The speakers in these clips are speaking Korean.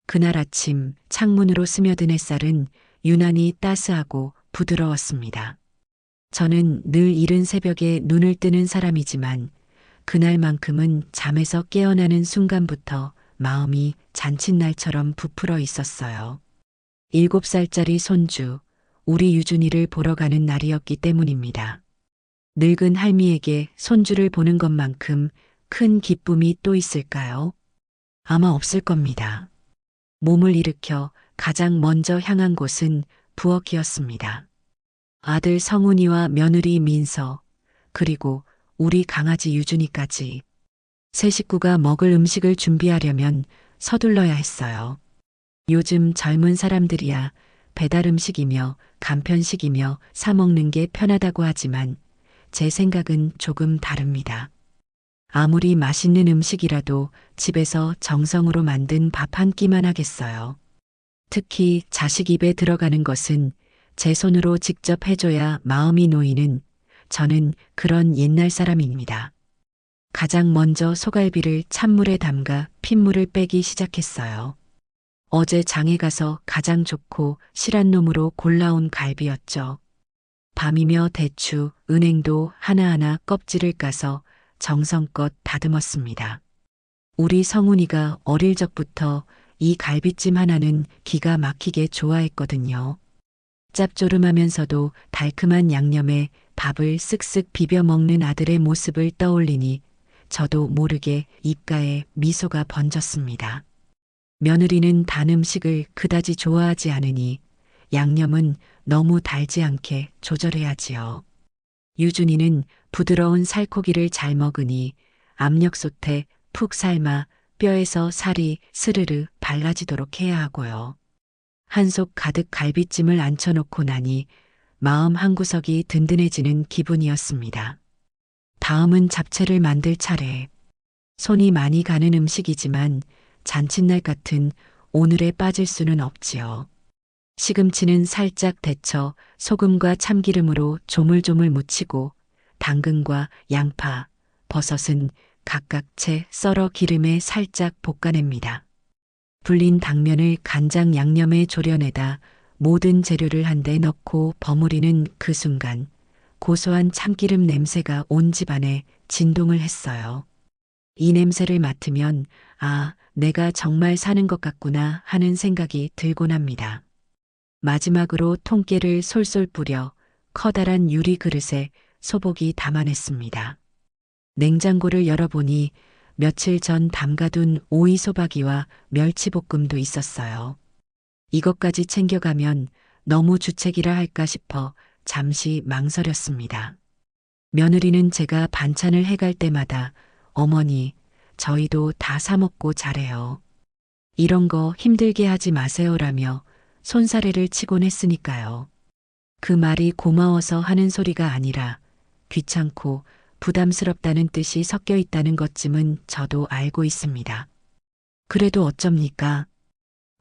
그날 아침 창문으로 스며든 햇살은 유난히 따스하고 부드러웠습니다. 저는 늘 이른 새벽에 눈을 뜨는 사람이지만 그날만큼은 잠에서 깨어나는 순간부터 마음이 잔칫날처럼 부풀어 있었어요. 7살짜리 손주, 우리 유준이를 보러 가는 날이었기 때문입니다. 늙은 할미에게 손주를 보는 것만큼 큰 기쁨이 또 있을까요? 아마 없을 겁니다. 몸을 일으켜 가장 먼저 향한 곳은 부엌이었습니다. 아들 성훈이와 며느리 민서, 그리고 우리 강아지 유준이까지 세 식구가 먹을 음식을 준비하려면 서둘러야 했어요. 요즘 젊은 사람들이야 배달 음식이며 간편식이며 사 먹는 게 편하다고 하지만 제 생각은 조금 다릅니다. 아무리 맛있는 음식이라도 집에서 정성으로 만든 밥 한 끼만 하겠어요. 특히 자식 입에 들어가는 것은 제 손으로 직접 해줘야 마음이 놓이는 저는 그런 옛날 사람입니다. 가장 먼저 소갈비를 찬물에 담가 핏물을 빼기 시작했어요. 어제 장에 가서 가장 좋고 실한 놈으로 골라온 갈비였죠. 밤이며 대추, 은행도 하나하나 껍질을 까서 정성껏 다듬었습니다. 우리 성훈이가 어릴 적부터 이 갈비찜 하나는 기가 막히게 좋아했거든요. 짭조름하면서도 달큼한 양념에 밥을 쓱쓱 비벼 먹는 아들의 모습을 떠올리니 저도 모르게 입가에 미소가 번졌습니다. 며느리는 단 음식을 그다지 좋아하지 않으니 양념은 너무 달지 않게 조절해야지요. 유준이는 부드러운 살코기를 잘 먹으니 압력솥에 푹 삶아 뼈에서 살이 스르르 발라지도록 해야 하고요. 한속 가득 갈비찜을 앉혀놓고 나니 마음 한구석이 든든해지는 기분이었습니다. 다음은 잡채를 만들 차례. 손이 많이 가는 음식이지만 잔칫날 같은 오늘에 빠질 수는 없지요. 시금치는 살짝 데쳐 소금과 참기름으로 조물조물 무치고 당근과 양파, 버섯은 각각 채 썰어 기름에 살짝 볶아냅니다. 불린 당면을 간장 양념에 졸여내다 모든 재료를 한데 넣고 버무리는 그 순간 고소한 참기름 냄새가 온 집안에 진동을 했어요. 이 냄새를 맡으면 아, 내가 정말 사는 것 같구나 하는 생각이 들곤 합니다. 마지막으로 통깨를 솔솔 뿌려 커다란 유리 그릇에 소복이 담아냈습니다. 냉장고를 열어보니 며칠 전 담가둔 오이소박이와 멸치볶음도 있었어요. 이것까지 챙겨가면 너무 주책이라 할까 싶어 잠시 망설였습니다. 며느리는 제가 반찬을 해갈 때마다 어머니, 저희도 다 사먹고 잘해요. 이런 거 힘들게 하지 마세요라며 손사래를 치곤 했으니까요. 그 말이 고마워서 하는 소리가 아니라 귀찮고 부담스럽다는 뜻이 섞여 있다는 것쯤은 저도 알고 있습니다. 그래도 어쩝니까?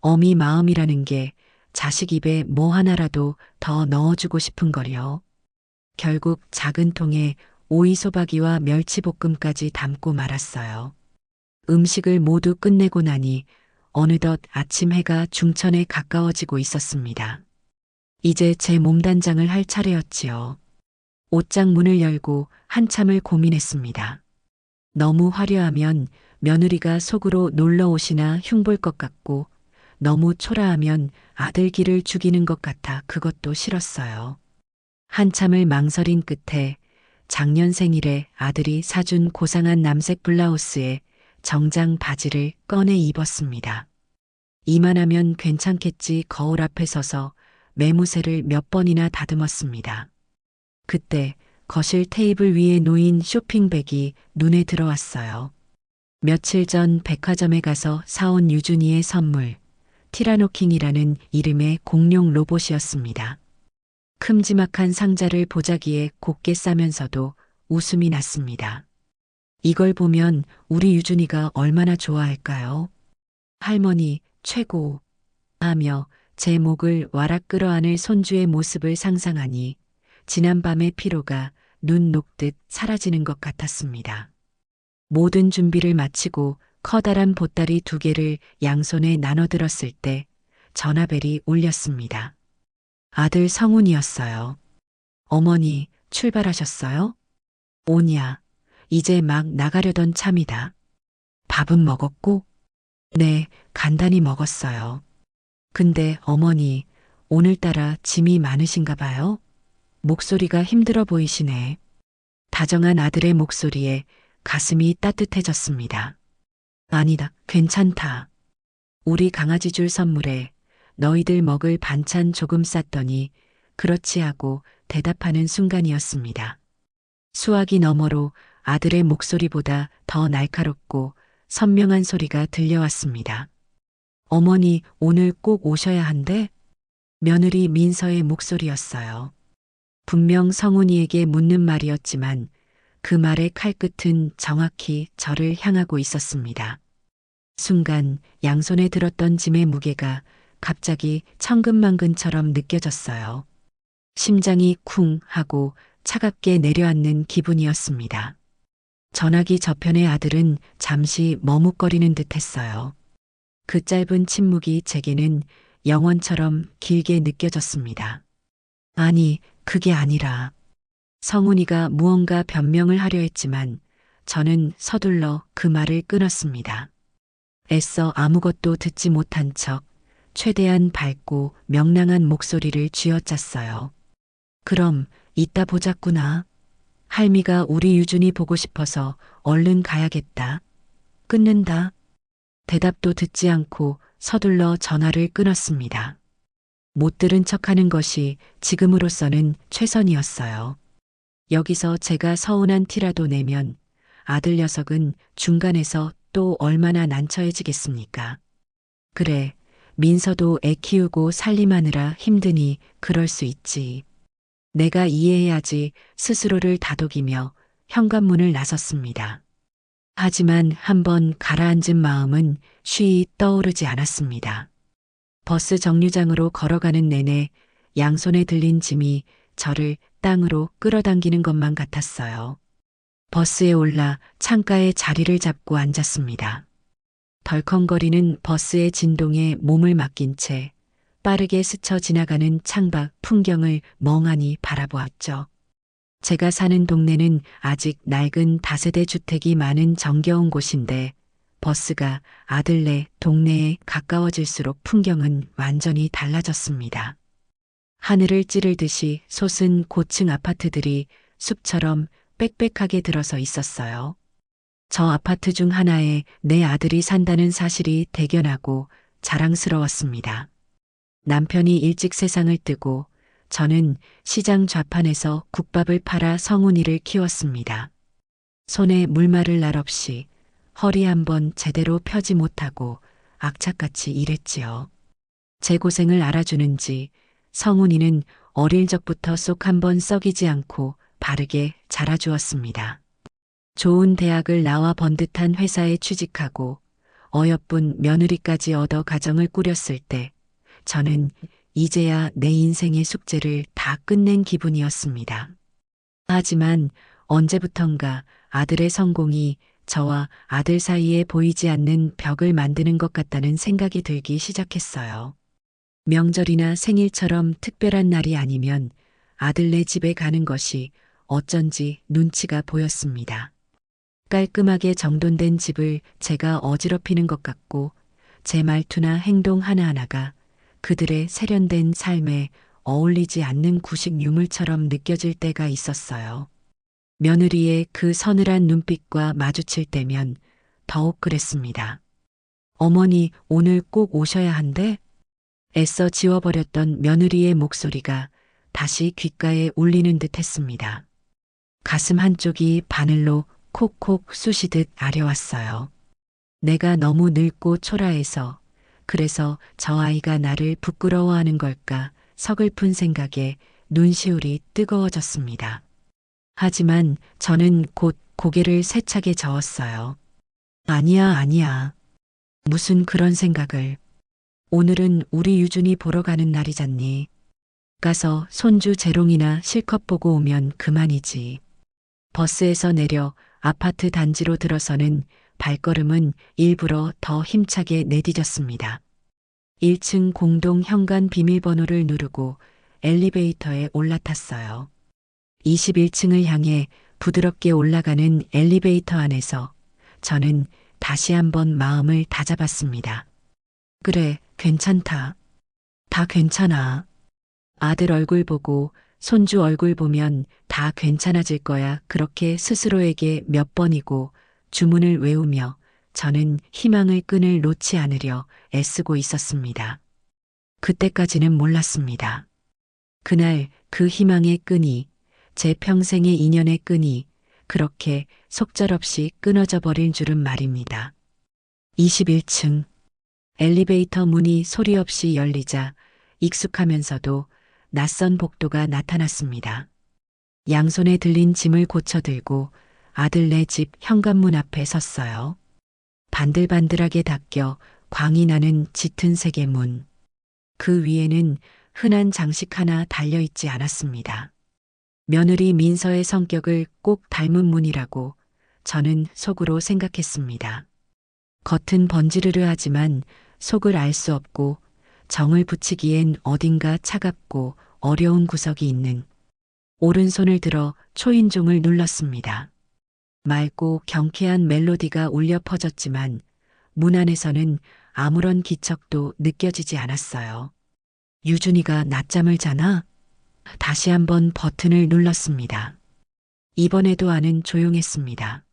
어미 마음이라는 게 자식 입에 뭐 하나라도 더 넣어주고 싶은 거려. 결국 작은 통에 오이소박이와 멸치볶음까지 담고 말았어요. 음식을 모두 끝내고 나니 어느덧 아침 해가 중천에 가까워지고 있었습니다. 이제 제 몸단장을 할 차례였지요. 옷장 문을 열고 한참을 고민했습니다. 너무 화려하면 며느리가 속으로 놀러 오시나 흉볼 것 같고 너무 초라하면 아들 기를 죽이는 것 같아 그것도 싫었어요. 한참을 망설인 끝에 작년 생일에 아들이 사준 고상한 남색 블라우스에 정장 바지를 꺼내 입었습니다. 이만하면 괜찮겠지 거울 앞에 서서 매무새를 몇 번이나 다듬었습니다. 그때 거실 테이블 위에 놓인 쇼핑백이 눈에 들어왔어요. 며칠 전 백화점에 가서 사온 유준이의 선물, 티라노킹이라는 이름의 공룡 로봇이었습니다. 큼지막한 상자를 보자기에 곱게 싸면서도 웃음이 났습니다. 이걸 보면 우리 유준이가 얼마나 좋아할까요? 할머니, 최고! 하며 제 목을 와락 끌어안을 손주의 모습을 상상하니 지난밤의 피로가 눈 녹듯 사라지는 것 같았습니다. 모든 준비를 마치고 커다란 보따리 2개를 양손에 나눠들었을 때 전화벨이 울렸습니다. 아들 성훈이었어요. 어머니, 출발하셨어요? 오냐, 이제 막 나가려던 참이다. 밥은 먹었고? 네, 간단히 먹었어요. 근데 어머니, 오늘따라 짐이 많으신가 봐요? 목소리가 힘들어 보이시네. 다정한 아들의 목소리에 가슴이 따뜻해졌습니다. 아니다, 괜찮다. 우리 강아지 줄 선물에 너희들 먹을 반찬 조금 쌌더니 그렇지 하고 대답하는 순간이었습니다. 수화기 너머로 아들의 목소리보다 더 날카롭고 선명한 소리가 들려왔습니다. 어머니, 오늘 꼭 오셔야 한대? 며느리 민서의 목소리였어요. 분명 성훈이에게 묻는 말이었지만 그 말의 칼끝은 정확히 저를 향하고 있었습니다. 순간 양손에 들었던 짐의 무게가 갑자기 천근만근처럼 느껴졌어요. 심장이 쿵 하고 차갑게 내려앉는 기분이었습니다. 전화기 저편의 아들은 잠시 머뭇거리는 듯 했어요. 그 짧은 침묵이 제게는 영원처럼 길게 느껴졌습니다. 아니, 그게 아니라. 성훈이가 무언가 변명을 하려 했지만 저는 서둘러 그 말을 끊었습니다. 애써 아무것도 듣지 못한 척 최대한 밝고 명랑한 목소리를 쥐어짰어요. 그럼 이따 보자꾸나. 할미가 우리 유준이 보고 싶어서 얼른 가야겠다. 끊는다. 대답도 듣지 않고 서둘러 전화를 끊었습니다. 못 들은 척하는 것이 지금으로서는 최선이었어요. 여기서 제가 서운한 티라도 내면 아들 녀석은 중간에서 또 얼마나 난처해지겠습니까? 그래, 민서도 애 키우고 살림하느라 힘드니 그럴 수 있지. 내가 이해해야지 스스로를 다독이며 현관문을 나섰습니다. 하지만 한번 가라앉은 마음은 쉬이 떠오르지 않았습니다. 버스 정류장으로 걸어가는 내내 양손에 들린 짐이 저를 땅으로 끌어당기는 것만 같았어요. 버스에 올라 창가에 자리를 잡고 앉았습니다. 덜컹거리는 버스의 진동에 몸을 맡긴 채 빠르게 스쳐 지나가는 창밖 풍경을 멍하니 바라보았죠. 제가 사는 동네는 아직 낡은 다세대 주택이 많은 정겨운 곳인데 버스가 아들네 동네에 가까워질수록 풍경은 완전히 달라졌습니다. 하늘을 찌르듯이 솟은 고층 아파트들이 숲처럼 빽빽하게 들어서 있었어요. 저 아파트 중 하나에 내 아들이 산다는 사실이 대견하고 자랑스러웠습니다. 남편이 일찍 세상을 뜨고 저는 시장 좌판에서 국밥을 팔아 성훈이를 키웠습니다. 손에 물마를 날 없이 허리 한번 제대로 펴지 못하고 악착같이 일했지요. 제 고생을 알아주는지 성훈이는 어릴 적부터 쏙 한번 썩이지 않고 바르게 자라주었습니다. 좋은 대학을 나와 번듯한 회사에 취직하고 어여쁜 며느리까지 얻어 가정을 꾸렸을 때 저는 이제야 내 인생의 숙제를 다 끝낸 기분이었습니다. 하지만 언제부턴가 아들의 성공이 저와 아들 사이에 보이지 않는 벽을 만드는 것 같다는 생각이 들기 시작했어요. 명절이나 생일처럼 특별한 날이 아니면 아들네 집에 가는 것이 어쩐지 눈치가 보였습니다. 깔끔하게 정돈된 집을 제가 어지럽히는 것 같고 제 말투나 행동 하나하나가 그들의 세련된 삶에 어울리지 않는 구식 유물처럼 느껴질 때가 있었어요. 며느리의 그 서늘한 눈빛과 마주칠 때면 더욱 그랬습니다. 어머니, 오늘 꼭 오셔야 한대? 애써 지워버렸던 며느리의 목소리가 다시 귓가에 울리는 듯 했습니다. 가슴 한쪽이 바늘로 콕콕 쑤시듯 아려왔어요. 내가 너무 늙고 초라해서 그래서 저 아이가 나를 부끄러워하는 걸까 서글픈 생각에 눈시울이 뜨거워졌습니다. 하지만 저는 곧 고개를 세차게 저었어요. 아니야, 아니야. 무슨 그런 생각을. 오늘은 우리 유준이 보러 가는 날이잖니. 가서 손주 재롱이나 실컷 보고 오면 그만이지. 버스에서 내려 아파트 단지로 들어서는 발걸음은 일부러 더 힘차게 내디뎠습니다. 1층 공동 현관 비밀번호를 누르고 엘리베이터에 올라탔어요. 21층을 향해 부드럽게 올라가는 엘리베이터 안에서 저는 다시 한번 마음을 다잡았습니다. 그래, 괜찮다. 다 괜찮아. 아들 얼굴 보고 손주 얼굴 보면 다 괜찮아질 거야. 그렇게 스스로에게 몇 번이고 주문을 외우며 저는 희망의 끈을 놓지 않으려 애쓰고 있었습니다. 그때까지는 몰랐습니다. 그날 그 희망의 끈이, 제 평생의 인연의 끈이 그렇게 속절없이 끊어져 버린 줄은 말입니다. 21층. 엘리베이터 문이 소리 없이 열리자 익숙하면서도 낯선 복도가 나타났습니다. 양손에 들린 짐을 고쳐 들고 아들네 집 현관문 앞에 섰어요. 반들반들하게 닦여 광이 나는 짙은 색의 문. 그 위에는 흔한 장식 하나 달려있지 않았습니다. 며느리 민서의 성격을 꼭 닮은 문이라고 저는 속으로 생각했습니다. 겉은 번지르르 하지만 속을 알 수 없고 정을 붙이기엔 어딘가 차갑고 어려운 구석이 있는. 오른손을 들어 초인종을 눌렀습니다. 맑고 경쾌한 멜로디가 울려 퍼졌지만 문 안에서는 아무런 기척도 느껴지지 않았어요. 유준이가 낮잠을 자나? 다시 한번 버튼을 눌렀습니다. 이번에도 안은 조용했습니다.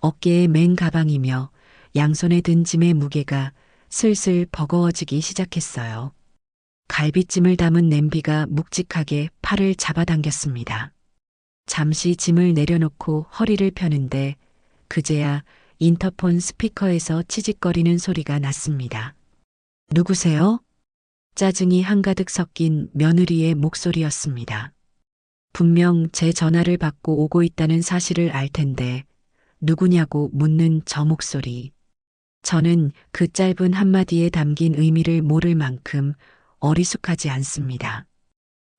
어깨에 맨 가방이며 양손에 든 짐의 무게가 슬슬 버거워지기 시작했어요. 갈비찜을 담은 냄비가 묵직하게 팔을 잡아당겼습니다. 잠시 짐을 내려놓고 허리를 펴는데 그제야 인터폰 스피커에서 치직거리는 소리가 났습니다. 누구세요? 짜증이 한가득 섞인 며느리의 목소리였습니다. 분명 제 전화를 받고 오고 있다는 사실을 알 텐데 누구냐고 묻는 저 목소리. 저는 그 짧은 한마디에 담긴 의미를 모를 만큼 어리숙하지 않습니다.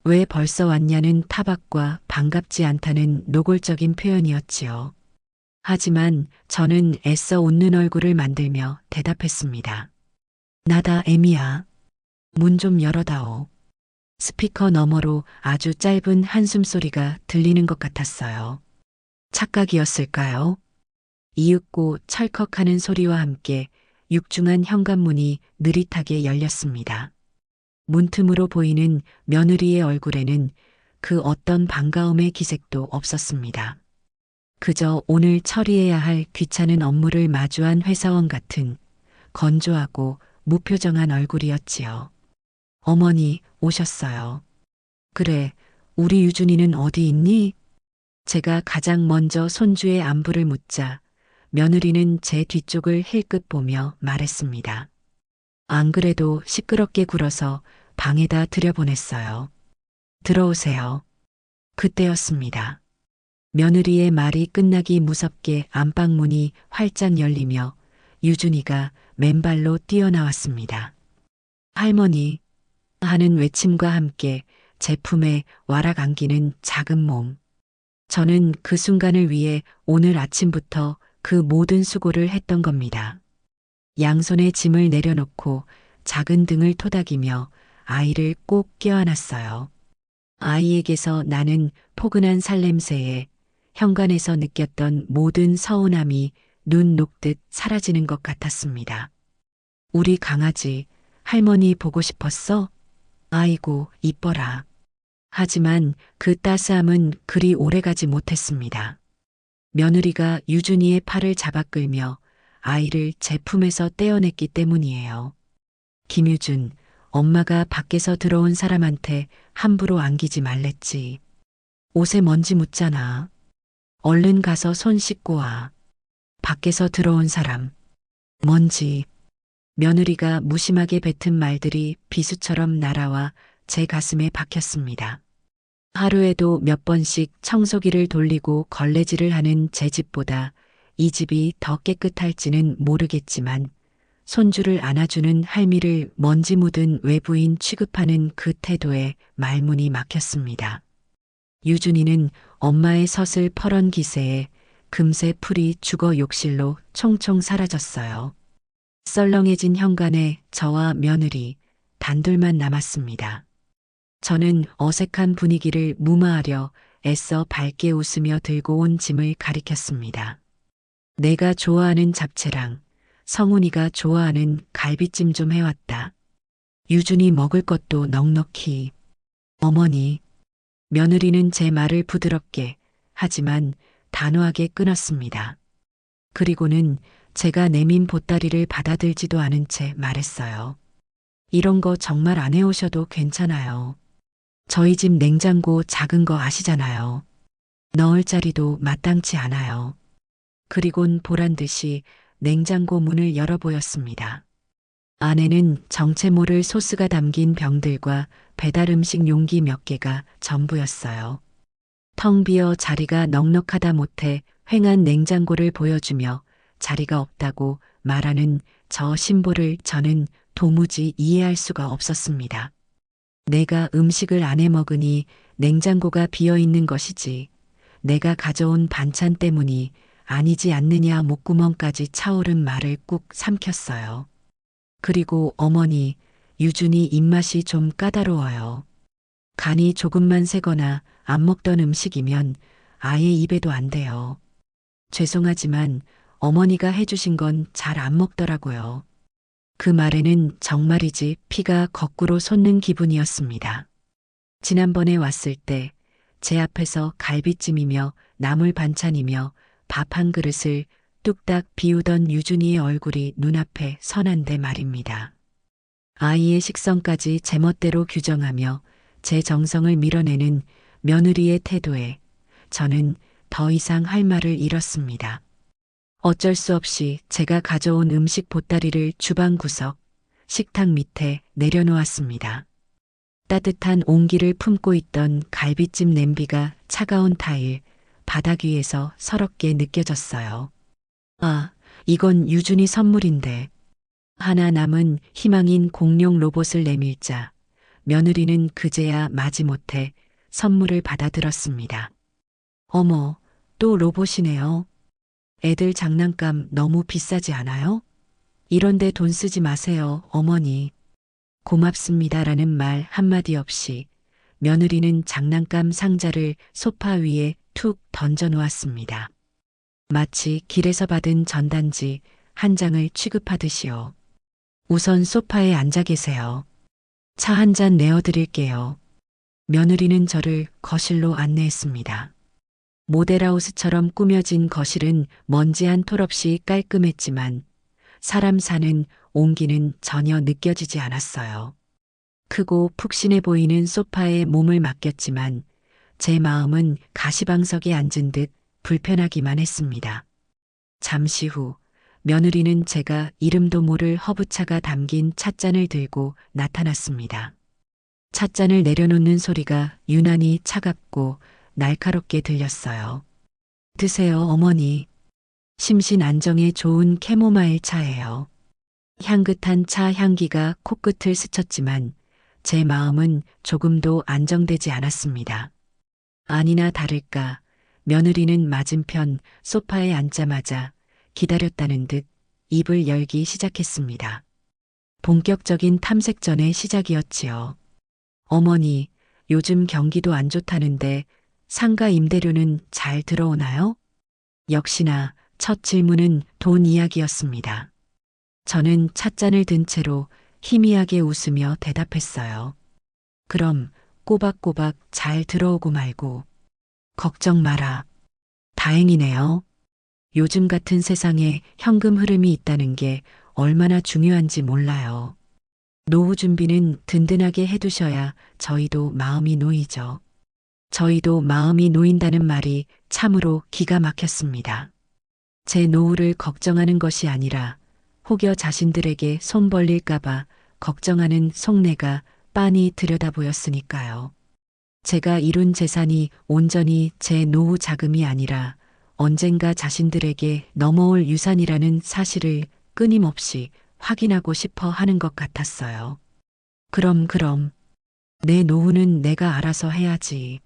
왜 벌써 왔냐는 타박과 반갑지 않다는 노골적인 표현이었지요. 하지만 저는 애써 웃는 얼굴을 만들며 대답했습니다. 나다 애미야. 문 좀 열어다오. 스피커 너머로 아주 짧은 한숨소리가 들리는 것 같았어요. 착각이었을까요? 이윽고 철컥하는 소리와 함께 육중한 현관문이 느릿하게 열렸습니다. 문틈으로 보이는 며느리의 얼굴에는 그 어떤 반가움의 기색도 없었습니다. 그저 오늘 처리해야 할 귀찮은 업무를 마주한 회사원 같은 건조하고 무표정한 얼굴이었지요. 어머니 오셨어요. 그래, 우리 유준이는 어디 있니? 제가 가장 먼저 손주의 안부를 묻자 며느리는 제 뒤쪽을 힐끗 보며 말했습니다. 안 그래도 시끄럽게 굴어서 방에다 들여보냈어요. 들어오세요. 그때였습니다. 며느리의 말이 끝나기 무섭게 안방문이 활짝 열리며 유준이가 맨발로 뛰어나왔습니다. 할머니 하는 외침과 함께 제 품에 와락 안기는 작은 몸. 저는 그 순간을 위해 오늘 아침부터 그 모든 수고를 했던 겁니다. 양손에 짐을 내려놓고 작은 등을 토닥이며 아이를 꼭 껴안았어요. 아이에게서 나는 포근한 살냄새에 현관에서 느꼈던 모든 서운함이 눈 녹듯 사라지는 것 같았습니다. 우리 강아지, 할머니 보고 싶었어? 아이고, 이뻐라. 하지만 그 따스함은 그리 오래가지 못했습니다. 며느리가 유준이의 팔을 잡아 끌며 아이를 제 품에서 떼어냈기 때문이에요. 김유준, 엄마가 밖에서 들어온 사람한테 함부로 안기지 말랬지. 옷에 먼지 묻잖아. 얼른 가서 손 씻고 와. 밖에서 들어온 사람. 먼지. 며느리가 무심하게 뱉은 말들이 비수처럼 날아와 제 가슴에 박혔습니다. 하루에도 몇 번씩 청소기를 돌리고 걸레질을 하는 제 집보다 이 집이 더 깨끗할지는 모르겠지만 손주를 안아주는 할미를 먼지 묻은 외부인 취급하는 그 태도에 말문이 막혔습니다. 유준이는 엄마의 서슬 퍼런 기세에 금세 풀이 죽어 욕실로 총총 사라졌어요. 썰렁해진 현관에 저와 며느리 단둘만 남았습니다. 저는 어색한 분위기를 무마하려 애써 밝게 웃으며 들고 온 짐을 가리켰습니다. 내가 좋아하는 잡채랑 성훈이가 좋아하는 갈비찜 좀 해왔다. 유준이 먹을 것도 넉넉히. 어머니, 며느리는 제 말을 부드럽게 하지만 단호하게 끊었습니다. 그리고는 제가 내민 보따리를 받아들지도 않은 채 말했어요. 이런 거 정말 안 해오셔도 괜찮아요. 저희 집 냉장고 작은 거 아시잖아요. 넣을 자리도 마땅치 않아요. 그리곤 보란 듯이 냉장고 문을 열어 보였습니다. 안에는 정체 모를 소스가 담긴 병들과 배달 음식 용기 몇 개가 전부였어요. 텅 비어 자리가 넉넉하다 못해 횡한 냉장고를 보여주며 자리가 없다고 말하는 저 신보를 저는 도무지 이해할 수가 없었습니다. 내가 음식을 안 해 먹으니 냉장고가 비어 있는 것이지 내가 가져온 반찬 때문이 아니지 않느냐 목구멍까지 차오른 말을 꾹 삼켰어요. 그리고 어머니, 유준이 입맛이 좀 까다로워요. 간이 조금만 세거나 안 먹던 음식이면 아예 입에도 안 돼요. 죄송하지만 어머니가 해주신 건 잘 안 먹더라고요. 그 말에는 정말이지 피가 거꾸로 솟는 기분이었습니다. 지난번에 왔을 때 제 앞에서 갈비찜이며 나물 반찬이며 밥 한 그릇을 뚝딱 비우던 유준이의 얼굴이 눈앞에 선한데 말입니다. 아이의 식성까지 제멋대로 규정하며 제 정성을 밀어내는 며느리의 태도에 저는 더 이상 할 말을 잃었습니다. 어쩔 수 없이 제가 가져온 음식 보따리를 주방 구석, 식탁 밑에 내려놓았습니다. 따뜻한 온기를 품고 있던 갈비찜 냄비가 차가운 타일, 바닥 위에서 서럽게 느껴졌어요. 아, 이건 유준이 선물인데. 하나 남은 희망인 공룡 로봇을 내밀자 며느리는 그제야 마지못해 선물을 받아들었습니다. 어머, 또 로봇이네요. 애들 장난감 너무 비싸지 않아요? 이런데 돈 쓰지 마세요, 어머니. 고맙습니다라는 말 한마디 없이 며느리는 장난감 상자를 소파 위에 툭 던져 놓았습니다. 마치 길에서 받은 전단지 한 장을 취급하듯이요. 우선 소파에 앉아 계세요. 차 한 잔 내어드릴게요. 며느리는 저를 거실로 안내했습니다. 모델하우스처럼 꾸며진 거실은 먼지 한 톨 없이 깔끔했지만 사람 사는 온기는 전혀 느껴지지 않았어요. 크고 푹신해 보이는 소파에 몸을 맡겼지만 제 마음은 가시방석에 앉은 듯 불편하기만 했습니다. 잠시 후 며느리는 제가 이름도 모를 허브차가 담긴 찻잔을 들고 나타났습니다. 찻잔을 내려놓는 소리가 유난히 차갑고 날카롭게 들렸어요. 드세요, 어머니. 심신 안정에 좋은 캐모마일 차예요. 향긋한 차 향기가 코끝을 스쳤지만 제 마음은 조금도 안정되지 않았습니다. 아니나 다를까 며느리는 맞은편 소파에 앉자마자 기다렸다는 듯 입을 열기 시작했습니다. 본격적인 탐색전의 시작이었지요. 어머니, 요즘 경기도 안 좋다는데 상가 임대료는 잘 들어오나요? 역시나 첫 질문은 돈 이야기였습니다. 저는 찻잔을 든 채로 희미하게 웃으며 대답했어요. 그럼 꼬박꼬박 잘 들어오고 말고. 걱정 마라. 다행이네요. 요즘 같은 세상에 현금 흐름이 있다는 게 얼마나 중요한지 몰라요. 노후 준비는 든든하게 해두셔야 저희도 마음이 놓이죠. 저희도 마음이 놓인다는 말이 참으로 기가 막혔습니다. 제 노후를 걱정하는 것이 아니라 혹여 자신들에게 손 벌릴까봐 걱정하는 속내가 빤히 들여다 보였으니까요. 제가 이룬 재산이 온전히 제 노후 자금이 아니라 언젠가 자신들에게 넘어올 유산이라는 사실을 끊임없이 확인하고 싶어 하는 것 같았어요. 그럼 내 노후는 내가 알아서 해야지.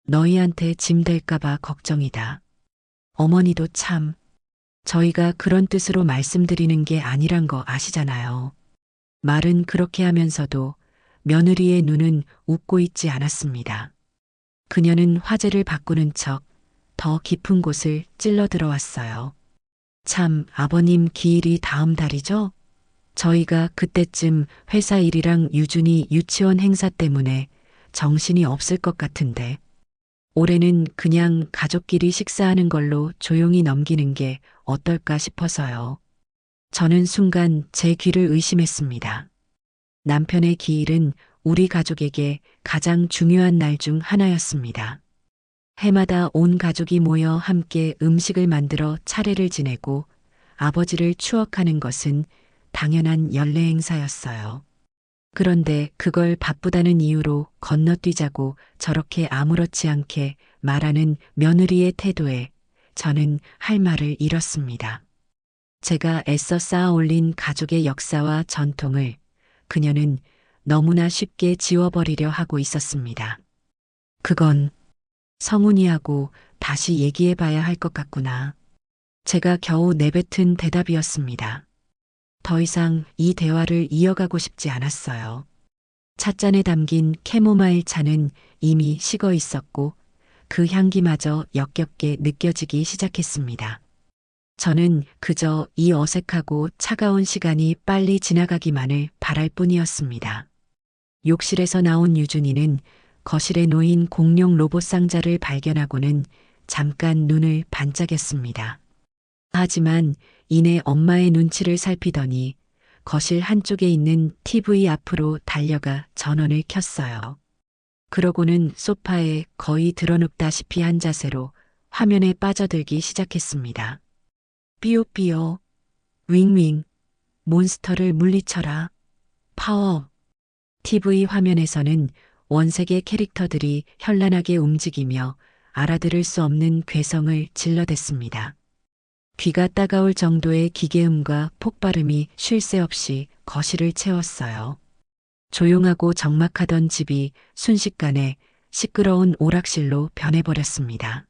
너희한테 짐 될까봐 걱정이다. 어머니도 참, 저희가 그런 뜻으로 말씀드리는 게 아니란 거 아시잖아요. 말은 그렇게 하면서도 며느리의 눈은 웃고 있지 않았습니다. 그녀는 화제를 바꾸는 척 더 깊은 곳을 찔러 들어왔어요. 참, 아버님 기일이 다음 달이죠? 저희가 그때쯤 회사 일이랑 유준이 유치원 행사 때문에 정신이 없을 것 같은데, 올해는 그냥 가족끼리 식사하는 걸로 조용히 넘기는 게 어떨까 싶어서요. 저는 순간 제 귀를 의심했습니다. 남편의 기일은 우리 가족에게 가장 중요한 날 중 하나였습니다. 해마다 온 가족이 모여 함께 음식을 만들어 차례를 지내고 아버지를 추억하는 것은 당연한 연례 행사였어요. 그런데 그걸 바쁘다는 이유로 건너뛰자고 저렇게 아무렇지 않게 말하는 며느리의 태도에 저는 할 말을 잃었습니다. 제가 애써 쌓아 올린 가족의 역사와 전통을 그녀는 너무나 쉽게 지워버리려 하고 있었습니다. 그건 성훈이하고 다시 얘기해 봐야 할 것 같구나. 제가 겨우 내뱉은 대답이었습니다. 더 이상 이 대화를 이어가고 싶지 않았어요. 찻잔에 담긴 캐모마일 차는 이미 식어 있었고 그 향기마저 역겹게 느껴지기 시작했습니다. 저는 그저 이 어색하고 차가운 시간이 빨리 지나가기만을 바랄 뿐이었습니다. 욕실에서 나온 유준이는 거실에 놓인 공룡 로봇 상자를 발견하고는 잠깐 눈을 반짝였습니다. 하지만 이내 엄마의 눈치를 살피더니 거실 한쪽에 있는 TV 앞으로 달려가 전원을 켰어요. 그러고는 소파에 거의 드러눕다시피 한 자세로 화면에 빠져들기 시작했습니다. 삐요삐요, 윙윙, 몬스터를 물리쳐라, 파워. TV 화면에서는 원색의 캐릭터들이 현란하게 움직이며 알아들을 수 없는 괴성을 질러댔습니다. 귀가 따가울 정도의 기계음과 폭발음이 쉴 새 없이 거실을 채웠어요. 조용하고 적막하던 집이 순식간에 시끄러운 오락실로 변해버렸습니다.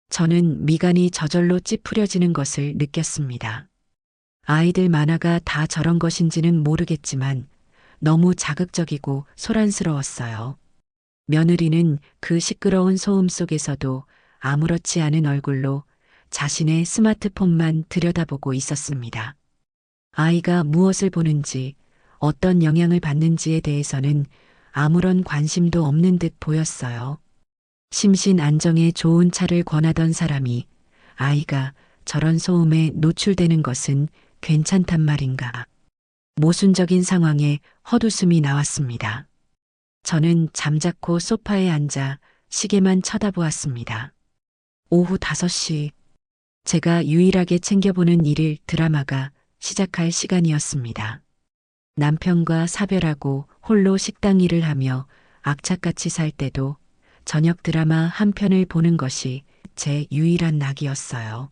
저는 미간이 저절로 찌푸려지는 것을 느꼈습니다. 아이들 만화가 다 저런 것인지는 모르겠지만 너무 자극적이고 소란스러웠어요. 며느리는 그 시끄러운 소음 속에서도 아무렇지 않은 얼굴로 자신의 스마트폰만 들여다보고 있었습니다. 아이가 무엇을 보는지, 어떤 영향을 받는지에 대해서는 아무런 관심도 없는 듯 보였어요. 심신 안정에 좋은 차를 권하던 사람이 아이가 저런 소음에 노출되는 것은 괜찮단 말인가. 모순적인 상황에 헛웃음이 나왔습니다. 저는 잠자코 소파에 앉아 시계만 쳐다보았습니다. 오후 5시, 제가 유일하게 챙겨보는 일일 드라마가 시작할 시간이었습니다. 남편과 사별하고 홀로 식당 일을 하며 악착같이 살 때도 저녁 드라마 한 편을 보는 것이 제 유일한 낙이었어요.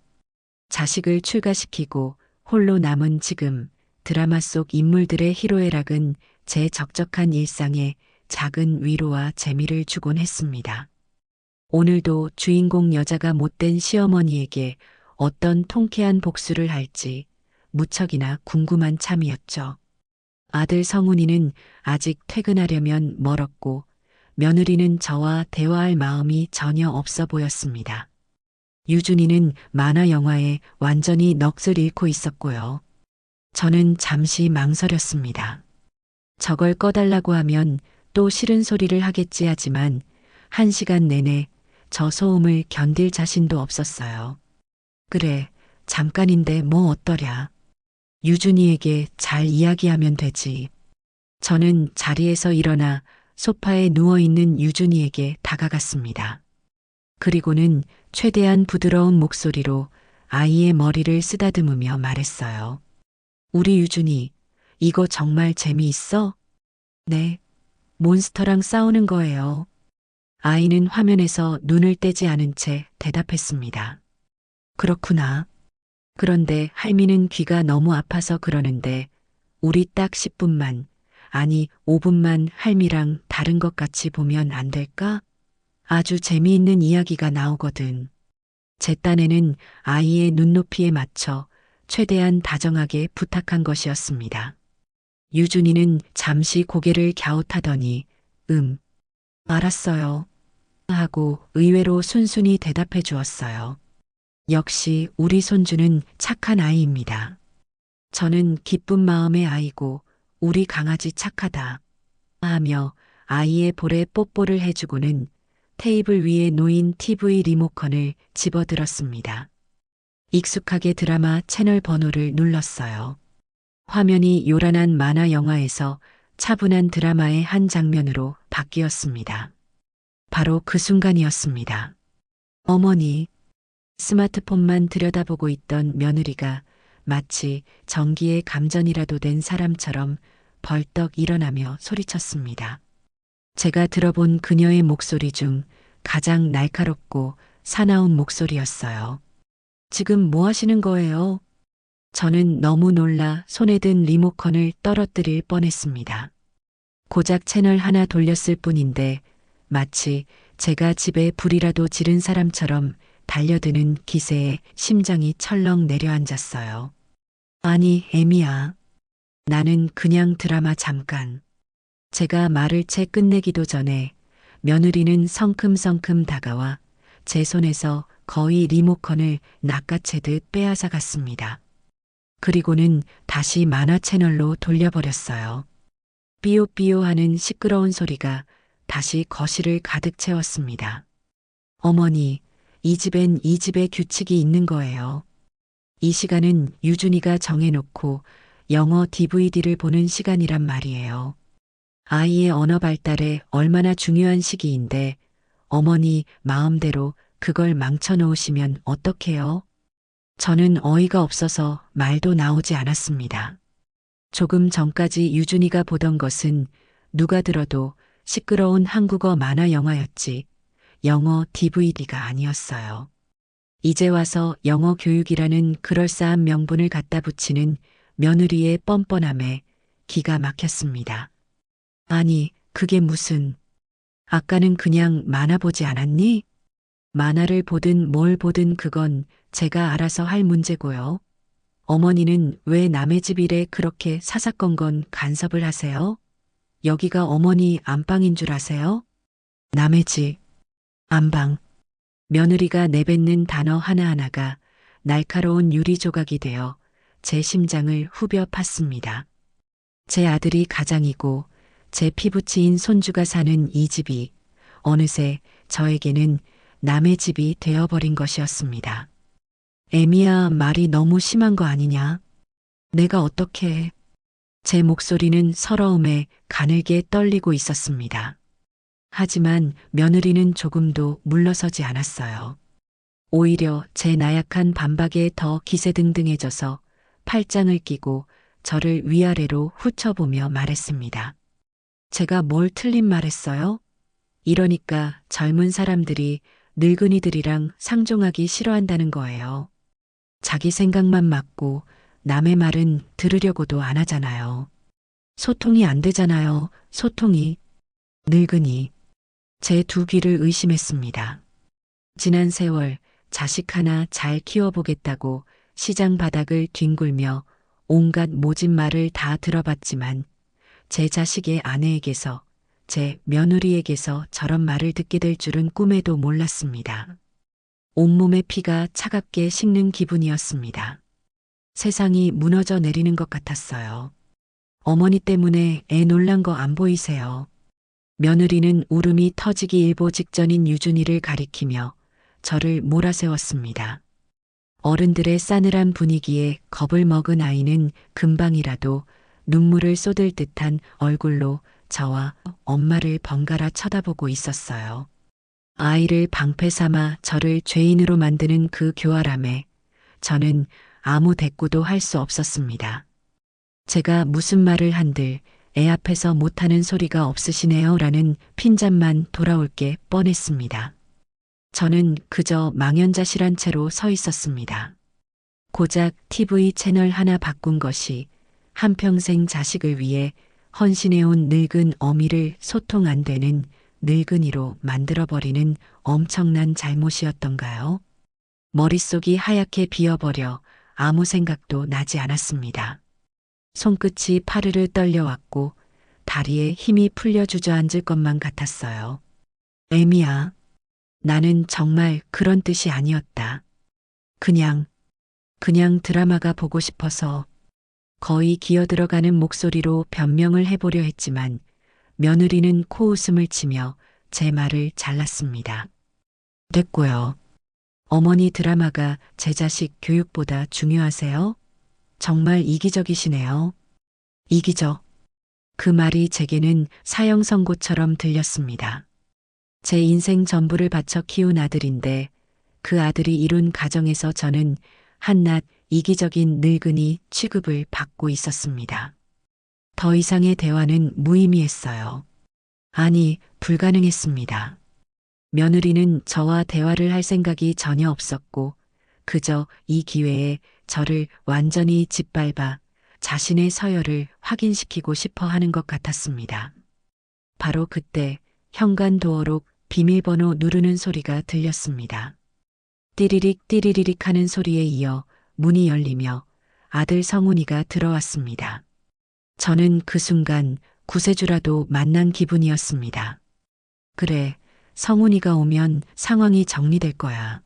자식을 출가시키고 홀로 남은 지금 드라마 속 인물들의 희로애락은 제 적적한 일상에 작은 위로와 재미를 주곤 했습니다. 오늘도 주인공 여자가 못된 시어머니에게 어떤 통쾌한 복수를 할지 무척이나 궁금한 참이었죠. 아들 성훈이는 아직 퇴근하려면 멀었고 며느리는 저와 대화할 마음이 전혀 없어 보였습니다. 유준이는 만화 영화에 완전히 넋을 잃고 있었고요. 저는 잠시 망설였습니다. 저걸 꺼달라고 하면 또 싫은 소리를 하겠지 하지만 1시간 내내 저 소음을 견딜 자신도 없었어요. 그래, 잠깐인데 뭐 어떠랴. 유준이에게 잘 이야기하면 되지. 저는 자리에서 일어나 소파에 누워있는 유준이에게 다가갔습니다. 그리고는 최대한 부드러운 목소리로 아이의 머리를 쓰다듬으며 말했어요. 우리 유준이, 이거 정말 재미있어? 네, 몬스터랑 싸우는 거예요. 아이는 화면에서 눈을 떼지 않은 채 대답했습니다. 그렇구나. 그런데 할미는 귀가 너무 아파서 그러는데 우리 딱 10분만, 아니 5분만 할미랑 다른 것 같이 보면 안 될까? 아주 재미있는 이야기가 나오거든. 제 딴에는 아이의 눈높이에 맞춰 최대한 다정하게 부탁한 것이었습니다. 유준이는 잠시 고개를 갸웃하더니 알았어요. 하고 의외로 순순히 대답해 주었어요. 역시 우리 손주는 착한 아이입니다. 저는 기쁜 마음의 아이고 우리 강아지 착하다 하며 아이의 볼에 뽀뽀를 해주고는 테이블 위에 놓인 TV 리모컨을 집어들었습니다. 익숙하게 드라마 채널 번호를 눌렀어요. 화면이 요란한 만화 영화에서 차분한 드라마의 한 장면으로 바뀌었습니다. 바로 그 순간이었습니다. 어머니, 스마트폰만 들여다보고 있던 며느리가 마치 전기의 감전이라도 된 사람처럼 벌떡 일어나며 소리쳤습니다. 제가 들어본 그녀의 목소리 중 가장 날카롭고 사나운 목소리였어요. 지금 뭐 하시는 거예요? 저는 너무 놀라 손에 든 리모컨을 떨어뜨릴 뻔했습니다. 고작 채널 하나 돌렸을 뿐인데 마치 제가 집에 불이라도 지른 사람처럼 달려드는 기세에 심장이 철렁 내려앉았어요. 아니, 애미야. 나는 그냥 드라마 잠깐. 제가 말을 채 끝내기도 전에 며느리는 성큼성큼 다가와 제 손에서 거의 리모컨을 낚아채듯 빼앗아 갔습니다. 그리고는 다시 만화 채널로 돌려버렸어요. 삐요삐요 하는 시끄러운 소리가 다시 거실을 가득 채웠습니다. 어머니, 이 집엔 이 집의 규칙이 있는 거예요. 이 시간은 유준이가 정해놓고 영어 DVD를 보는 시간이란 말이에요. 아이의 언어 발달에 얼마나 중요한 시기인데 어머니 마음대로 그걸 망쳐놓으시면 어떡해요? 저는 어이가 없어서 말도 나오지 않았습니다. 조금 전까지 유준이가 보던 것은 누가 들어도 시끄러운 한국어 만화 영화였지 영어 DVD가 아니었어요. 이제 와서 영어 교육이라는 그럴싸한 명분을 갖다 붙이는 며느리의 뻔뻔함에 기가 막혔습니다. 아니, 그게 무슨... 아까는 그냥 만화 보지 않았니? 만화를 보든 뭘 보든 그건 제가 알아서 할 문제고요. 어머니는 왜 남의 집 일에 그렇게 사사건건 간섭을 하세요? 여기가 어머니 안방인 줄 아세요? 남의 집, 안방. 며느리가 내뱉는 단어 하나하나가 날카로운 유리 조각이 되어 제 심장을 후벼 팠습니다. 제 아들이 가장이고 제 피부치인 손주가 사는 이 집이 어느새 저에게는 남의 집이 되어버린 것이었습니다. 애미야, 말이 너무 심한 거 아니냐? 내가 어떻게 해? 제 목소리는 서러움에 가늘게 떨리고 있었습니다. 하지만 며느리는 조금도 물러서지 않았어요. 오히려 제 나약한 반박에 더 기세등등해져서 팔짱을 끼고 저를 위아래로 훑어보며 말했습니다. 제가 뭘 틀린 말했어요? 이러니까 젊은 사람들이 늙은이들이랑 상종하기 싫어한다는 거예요. 자기 생각만 맞고 남의 말은 들으려고도 안 하잖아요. 소통이 안 되잖아요. 소통이. 늙은이. 제 두 귀를 의심했습니다. 지난 세월 자식 하나 잘 키워보겠다고 시장 바닥을 뒹굴며 온갖 모진 말을 다 들어봤지만 제 자식의 아내에게서 제 며느리에게서 저런 말을 듣게 될 줄은 꿈에도 몰랐습니다. 온몸의 피가 차갑게 식는 기분이었습니다. 세상이 무너져 내리는 것 같았어요. 어머니 때문에 애 놀란 거 안 보이세요? 며느리는 울음이 터지기 일보 직전인 유준이를 가리키며 저를 몰아세웠습니다. 어른들의 싸늘한 분위기에 겁을 먹은 아이는 금방이라도 눈물을 쏟을 듯한 얼굴로 저와 엄마를 번갈아 쳐다보고 있었어요. 아이를 방패 삼아 저를 죄인으로 만드는 그 교활함에 저는 아무 대꾸도 할 수 없었습니다. 제가 무슨 말을 한들 애 앞에서 못하는 소리가 없으시네요 라는 핀잔만 돌아올 게 뻔했습니다. 저는 그저 망연자실한 채로 서 있었습니다. 고작 TV 채널 하나 바꾼 것이 한평생 자식을 위해 헌신해온 늙은 어미를 소통 안 되는 늙은이로 만들어버리는 엄청난 잘못이었던가요? 머릿속이 하얗게 비어버려 아무 생각도 나지 않았습니다. 손끝이 파르르 떨려왔고 다리에 힘이 풀려 주저앉을 것만 같았어요. 에미야, 나는 정말 그런 뜻이 아니었다. 그냥 드라마가 보고 싶어서 거의 기어들어가는 목소리로 변명을 해보려 했지만 며느리는 코웃음을 치며 제 말을 잘랐습니다. 됐고요. 어머니 드라마가 제 자식 교육보다 중요하세요? 정말 이기적이시네요. 이기적. 그 말이 제게는 사형 선고처럼 들렸습니다. 제 인생 전부를 바쳐 키운 아들인데 그 아들이 이룬 가정에서 저는 한낱 이기적인 늙은이 취급을 받고 있었습니다. 더 이상의 대화는 무의미했어요. 아니, 불가능했습니다. 며느리는 저와 대화를 할 생각이 전혀 없었고 그저 이 기회에 저를 완전히 짓밟아 자신의 서열을 확인시키고 싶어 하는 것 같았습니다. 바로 그때 현관 도어록 비밀번호 누르는 소리가 들렸습니다. 띠리릭 띠리리릭 하는 소리에 이어 문이 열리며 아들 성훈이가 들어왔습니다. 저는 그 순간 구세주라도 만난 기분이었습니다. 그래, 성훈이가 오면 상황이 정리될 거야.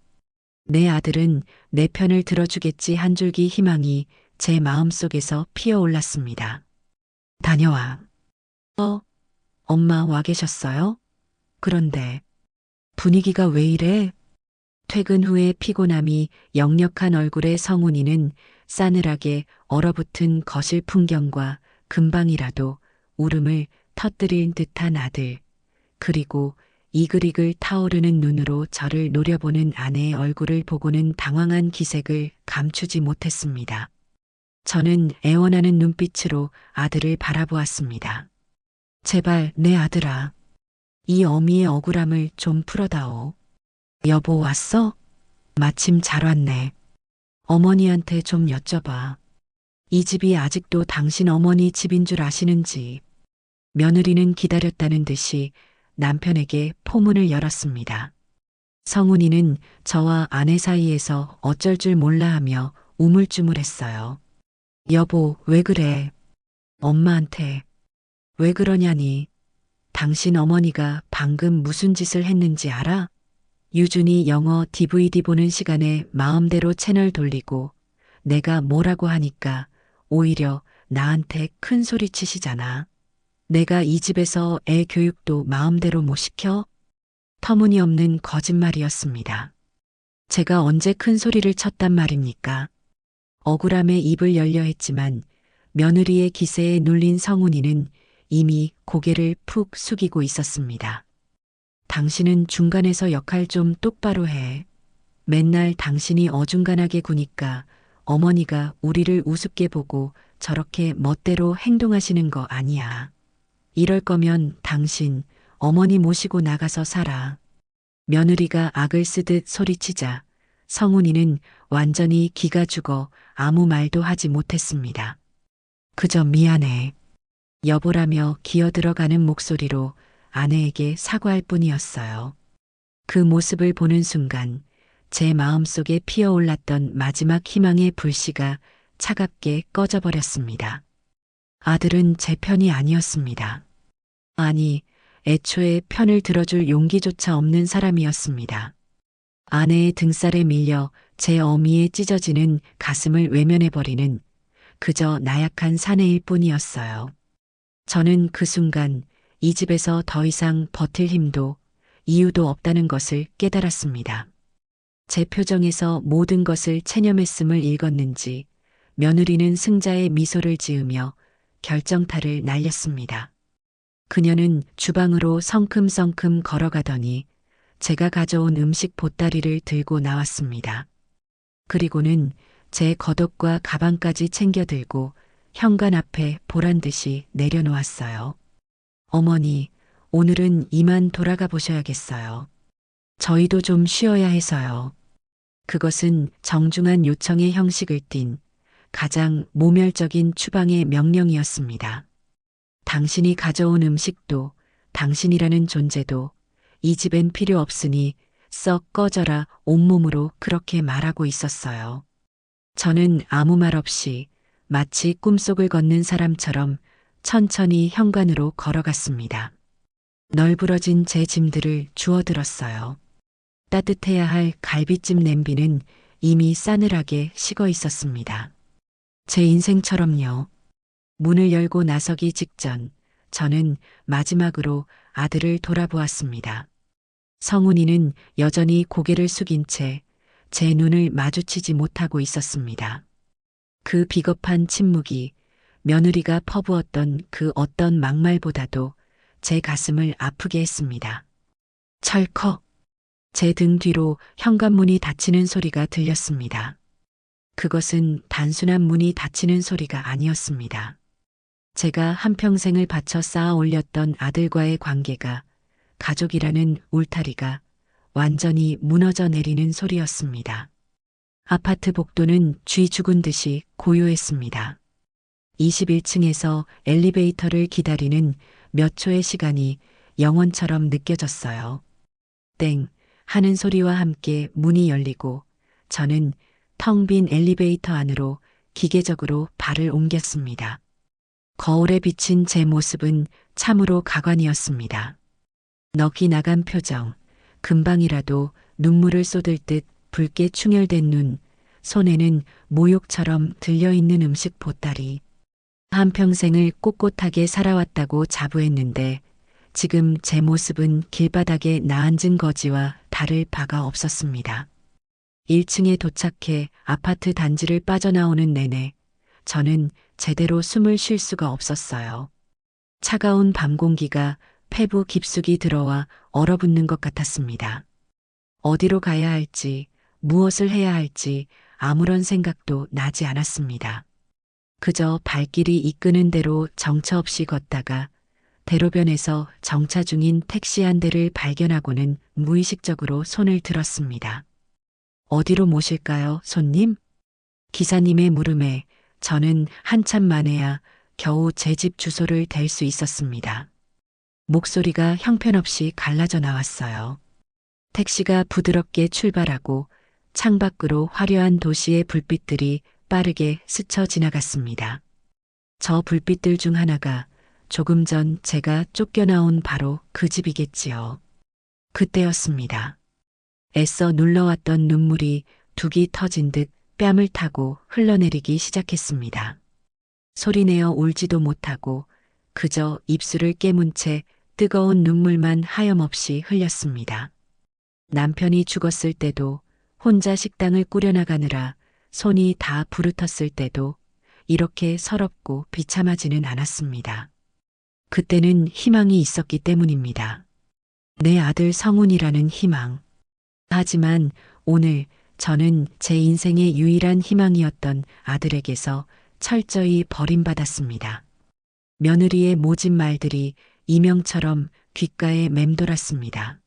내 아들은 내 편을 들어주겠지 한 줄기 희망이 제 마음속에서 피어올랐습니다. 다녀와. 엄마 와 계셨어요? 그런데 분위기가 왜 이래? 퇴근 후에 피곤함이 역력한 얼굴의 성훈이는 싸늘하게 얼어붙은 거실 풍경과 금방이라도 울음을 터뜨린 듯한 아들, 그리고 이글이글 타오르는 눈으로 저를 노려보는 아내의 얼굴을 보고는 당황한 기색을 감추지 못했습니다. 저는 애원하는 눈빛으로 아들을 바라보았습니다. 제발 내 아들아, 이 어미의 억울함을 좀 풀어다오. 여보 왔어? 마침 잘 왔네. 어머니한테 좀 여쭤봐. 이 집이 아직도 당신 어머니 집인 줄 아시는지. 며느리는 기다렸다는 듯이 남편에게 포문을 열었습니다. 성훈이는 저와 아내 사이에서 어쩔 줄 몰라 하며 우물쭈물했어요. 여보, 왜 그래? 엄마한테. 왜 그러냐니. 당신 어머니가 방금 무슨 짓을 했는지 알아? 유준이 영어 DVD 보는 시간에 마음대로 채널 돌리고 내가 뭐라고 하니까 오히려 나한테 큰 소리 치시잖아. 내가 이 집에서 애 교육도 마음대로 못 시켜? 터무니없는 거짓말이었습니다. 제가 언제 큰 소리를 쳤단 말입니까? 억울함에 입을 열려 했지만 며느리의 기세에 눌린 성훈이는 이미 고개를 푹 숙이고 있었습니다. 당신은 중간에서 역할 좀 똑바로 해. 맨날 당신이 어중간하게 구니까 어머니가 우리를 우습게 보고 저렇게 멋대로 행동하시는 거 아니야. 이럴 거면 당신 어머니 모시고 나가서 살아. 며느리가 악을 쓰듯 소리치자 성훈이는 완전히 기가 죽어 아무 말도 하지 못했습니다. 그저 미안해. 여보라며 기어들어가는 목소리로 아내에게 사과할 뿐이었어요. 그 모습을 보는 순간 제 마음속에 피어올랐던 마지막 희망의 불씨가 차갑게 꺼져버렸습니다. 아들은 제 편이 아니었습니다. 아니, 애초에 편을 들어줄 용기조차 없는 사람이었습니다. 아내의 등살에 밀려 제 어미에 찢어지는 가슴을 외면해버리는 그저 나약한 사내일 뿐이었어요. 저는 그 순간 이 집에서 더 이상 버틸 힘도 이유도 없다는 것을 깨달았습니다. 제 표정에서 모든 것을 체념했음을 읽었는지 며느리는 승자의 미소를 지으며 결정타를 날렸습니다. 그녀는 주방으로 성큼성큼 걸어가더니 제가 가져온 음식 보따리를 들고 나왔습니다. 그리고는 제 겉옷과 가방까지 챙겨 들고 현관 앞에 보란듯이 내려놓았어요. 어머니, 오늘은 이만 돌아가 보셔야겠어요. 저희도 좀 쉬어야 해서요. 그것은 정중한 요청의 형식을 띤 가장 모멸적인 추방의 명령이었습니다. 당신이 가져온 음식도 당신이라는 존재도 이 집엔 필요 없으니 썩 꺼져라 온몸으로 그렇게 말하고 있었어요. 저는 아무 말 없이 마치 꿈속을 걷는 사람처럼 천천히 현관으로 걸어갔습니다. 널브러진 제 짐들을 주워들었어요. 따뜻해야 할 갈비찜 냄비는 이미 싸늘하게 식어 있었습니다. 제 인생처럼요. 문을 열고 나서기 직전 저는 마지막으로 아들을 돌아보았습니다. 성훈이는 여전히 고개를 숙인 채 제 눈을 마주치지 못하고 있었습니다. 그 비겁한 침묵이 며느리가 퍼부었던 그 어떤 막말보다도 제 가슴을 아프게 했습니다. 철컥. 제 등 뒤로 현관문이 닫히는 소리가 들렸습니다. 그것은 단순한 문이 닫히는 소리가 아니었습니다. 제가 한평생을 바쳐 쌓아 올렸던 아들과의 관계가, 가족이라는 울타리가 완전히 무너져 내리는 소리였습니다. 아파트 복도는 쥐 죽은 듯이 고요했습니다. 21층에서 엘리베이터를 기다리는 몇 초의 시간이 영원처럼 느껴졌어요. 땡 하는 소리와 함께 문이 열리고 저는 텅 빈 엘리베이터 안으로 기계적으로 발을 옮겼습니다. 거울에 비친 제 모습은 참으로 가관이었습니다. 넋이 나간 표정, 금방이라도 눈물을 쏟을 듯 붉게 충혈된 눈, 손에는 모욕처럼 들려있는 음식 보따리. 한평생을 꼿꼿하게 살아왔다고 자부했는데 지금 제 모습은 길바닥에 나앉은 거지와 다를 바가 없었습니다. 1층에 도착해 아파트 단지를 빠져나오는 내내 저는 제대로 숨을 쉴 수가 없었어요. 차가운 밤 공기가 폐부 깊숙이 들어와 얼어붙는 것 같았습니다. 어디로 가야 할지, 무엇을 해야 할지 아무런 생각도 나지 않았습니다. 그저 발길이 이끄는 대로 정처 없이 걷다가 대로변에서 정차 중인 택시 한 대를 발견하고는 무의식적으로 손을 들었습니다. 어디로 모실까요, 손님? 기사님의 물음에 저는 한참 만에야 겨우 제 집 주소를 댈 수 있었습니다. 목소리가 형편없이 갈라져 나왔어요. 택시가 부드럽게 출발하고 창밖으로 화려한 도시의 불빛들이 빠르게 스쳐 지나갔습니다. 저 불빛들 중 하나가 조금 전 제가 쫓겨나온 바로 그 집이겠지요. 그때였습니다. 애써 눌러왔던 눈물이 둑이 터진 듯 뺨을 타고 흘러내리기 시작했습니다. 소리내어 울지도 못하고 그저 입술을 깨문 채 뜨거운 눈물만 하염없이 흘렸습니다. 남편이 죽었을 때도 혼자 식당을 꾸려나가느라 손이 다 부르텄을 때도 이렇게 서럽고 비참하지는 않았습니다. 그때는 희망이 있었기 때문입니다. 내 아들 성훈이라는 희망. 하지만 오늘 저는 제 인생의 유일한 희망이었던 아들에게서 철저히 버림받았습니다. 며느리의 모진 말들이 이명처럼 귓가에 맴돌았습니다.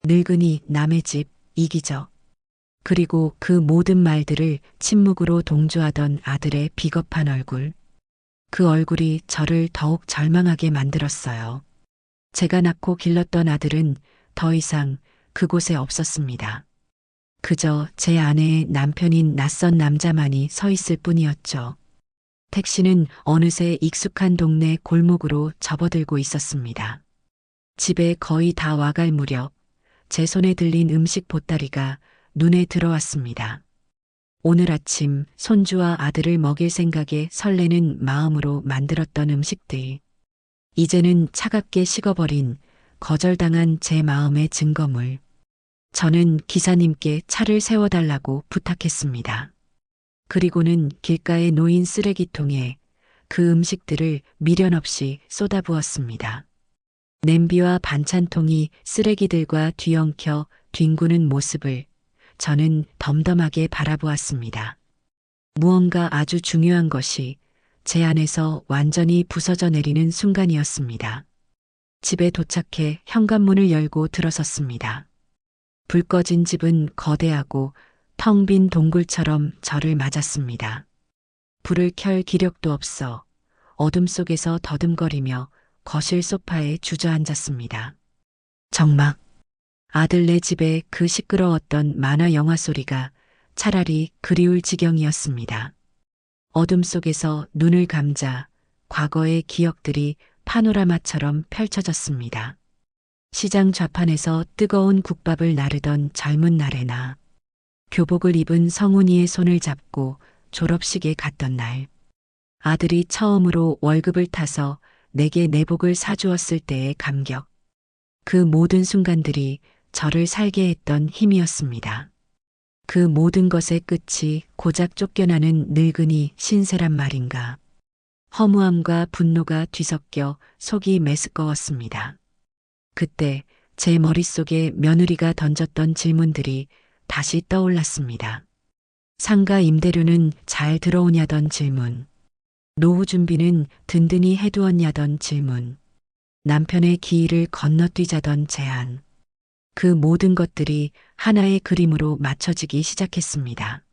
늙은이 남의 집 이기적. 그리고 그 모든 말들을 침묵으로 동조하던 아들의 비겁한 얼굴. 그 얼굴이 저를 더욱 절망하게 만들었어요. 제가 낳고 길렀던 아들은 더 이상 그곳에 없었습니다. 그저 제 아내의 남편인 낯선 남자만이 서 있을 뿐이었죠. 택시는 어느새 익숙한 동네 골목으로 접어들고 있었습니다. 집에 거의 다 와갈 무렵 제 손에 들린 음식 보따리가 눈에 들어왔습니다. 오늘 아침 손주와 아들을 먹일 생각에 설레는 마음으로 만들었던 음식들. 이제는 차갑게 식어버린 거절당한 제 마음의 증거물. 저는 기사님께 차를 세워달라고 부탁했습니다. 그리고는 길가에 놓인 쓰레기통에 그 음식들을 미련 없이 쏟아부었습니다. 냄비와 반찬통이 쓰레기들과 뒤엉켜 뒹구는 모습을 저는 덤덤하게 바라보았습니다. 무언가 아주 중요한 것이 제 안에서 완전히 부서져 내리는 순간이었습니다. 집에 도착해 현관문을 열고 들어섰습니다. 불 꺼진 집은 거대하고 텅 빈 동굴처럼 저를 맞았습니다. 불을 켤 기력도 없어 어둠 속에서 더듬거리며 거실 소파에 주저앉았습니다. 정막. 아들네 집에 그 시끄러웠던 만화 영화 소리가 차라리 그리울 지경이었습니다. 어둠 속에서 눈을 감자 과거의 기억들이 파노라마처럼 펼쳐졌습니다. 시장 좌판에서 뜨거운 국밥을 나르던 젊은 날에나 교복을 입은 성훈이의 손을 잡고 졸업식에 갔던 날, 아들이 처음으로 월급을 타서 내게 내복을 사주었을 때의 감격, 그 모든 순간들이 저를 살게 했던 힘이었습니다. 그 모든 것의 끝이 고작 쫓겨나는 늙은이 신세란 말인가. 허무함과 분노가 뒤섞여 속이 메스꺼웠습니다. 그때 제 머릿속에 며느리가 던졌던 질문들이 다시 떠올랐습니다. 상가 임대료는 잘 들어오냐던 질문. 노후 준비는 든든히 해두었냐던 질문. 남편의 기일을 건너뛰자던 제안. 그 모든 것들이 하나의 그림으로 맞춰지기 시작했습니다.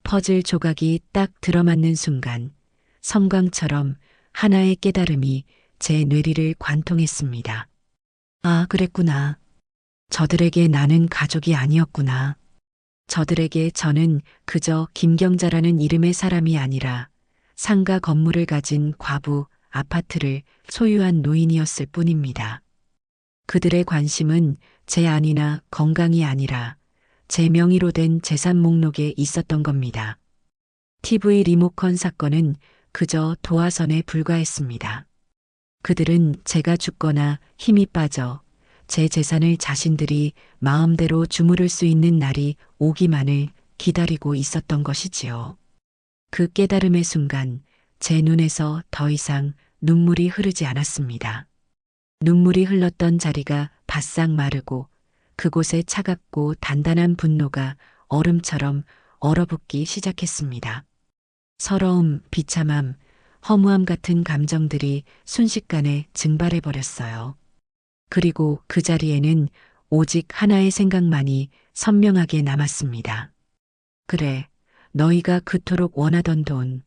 퍼즐 조각이 딱 들어맞는 순간 섬광처럼 하나의 깨달음이 제 뇌리를 관통했습니다. 아, 그랬구나. 저들에게 나는 가족이 아니었구나. 저들에게 저는 그저 김경자라는 이름의 사람이 아니라 상가 건물을 가진 과부, 아파트를 소유한 노인이었을 뿐입니다. 그들의 관심은 제 안이나 건강이 아니라 제 명의로 된 재산 목록에 있었던 겁니다. TV 리모컨 사건은 그저 도화선에 불과했습니다. 그들은 제가 죽거나 힘이 빠져 제 재산을 자신들이 마음대로 주무를 수 있는 날이 오기만을 기다리고 있었던 것이지요. 그 깨달음의 순간 제 눈에서 더 이상 눈물이 흐르지 않았습니다. 눈물이 흘렀던 자리가 바싹 마르고 그곳에 차갑고 단단한 분노가 얼음처럼 얼어붙기 시작했습니다. 서러움, 비참함, 허무함 같은 감정들이 순식간에 증발해버렸어요. 그리고 그 자리에는 오직 하나의 생각만이 선명하게 남았습니다. 그래, 너희가 그토록 원하던 돈,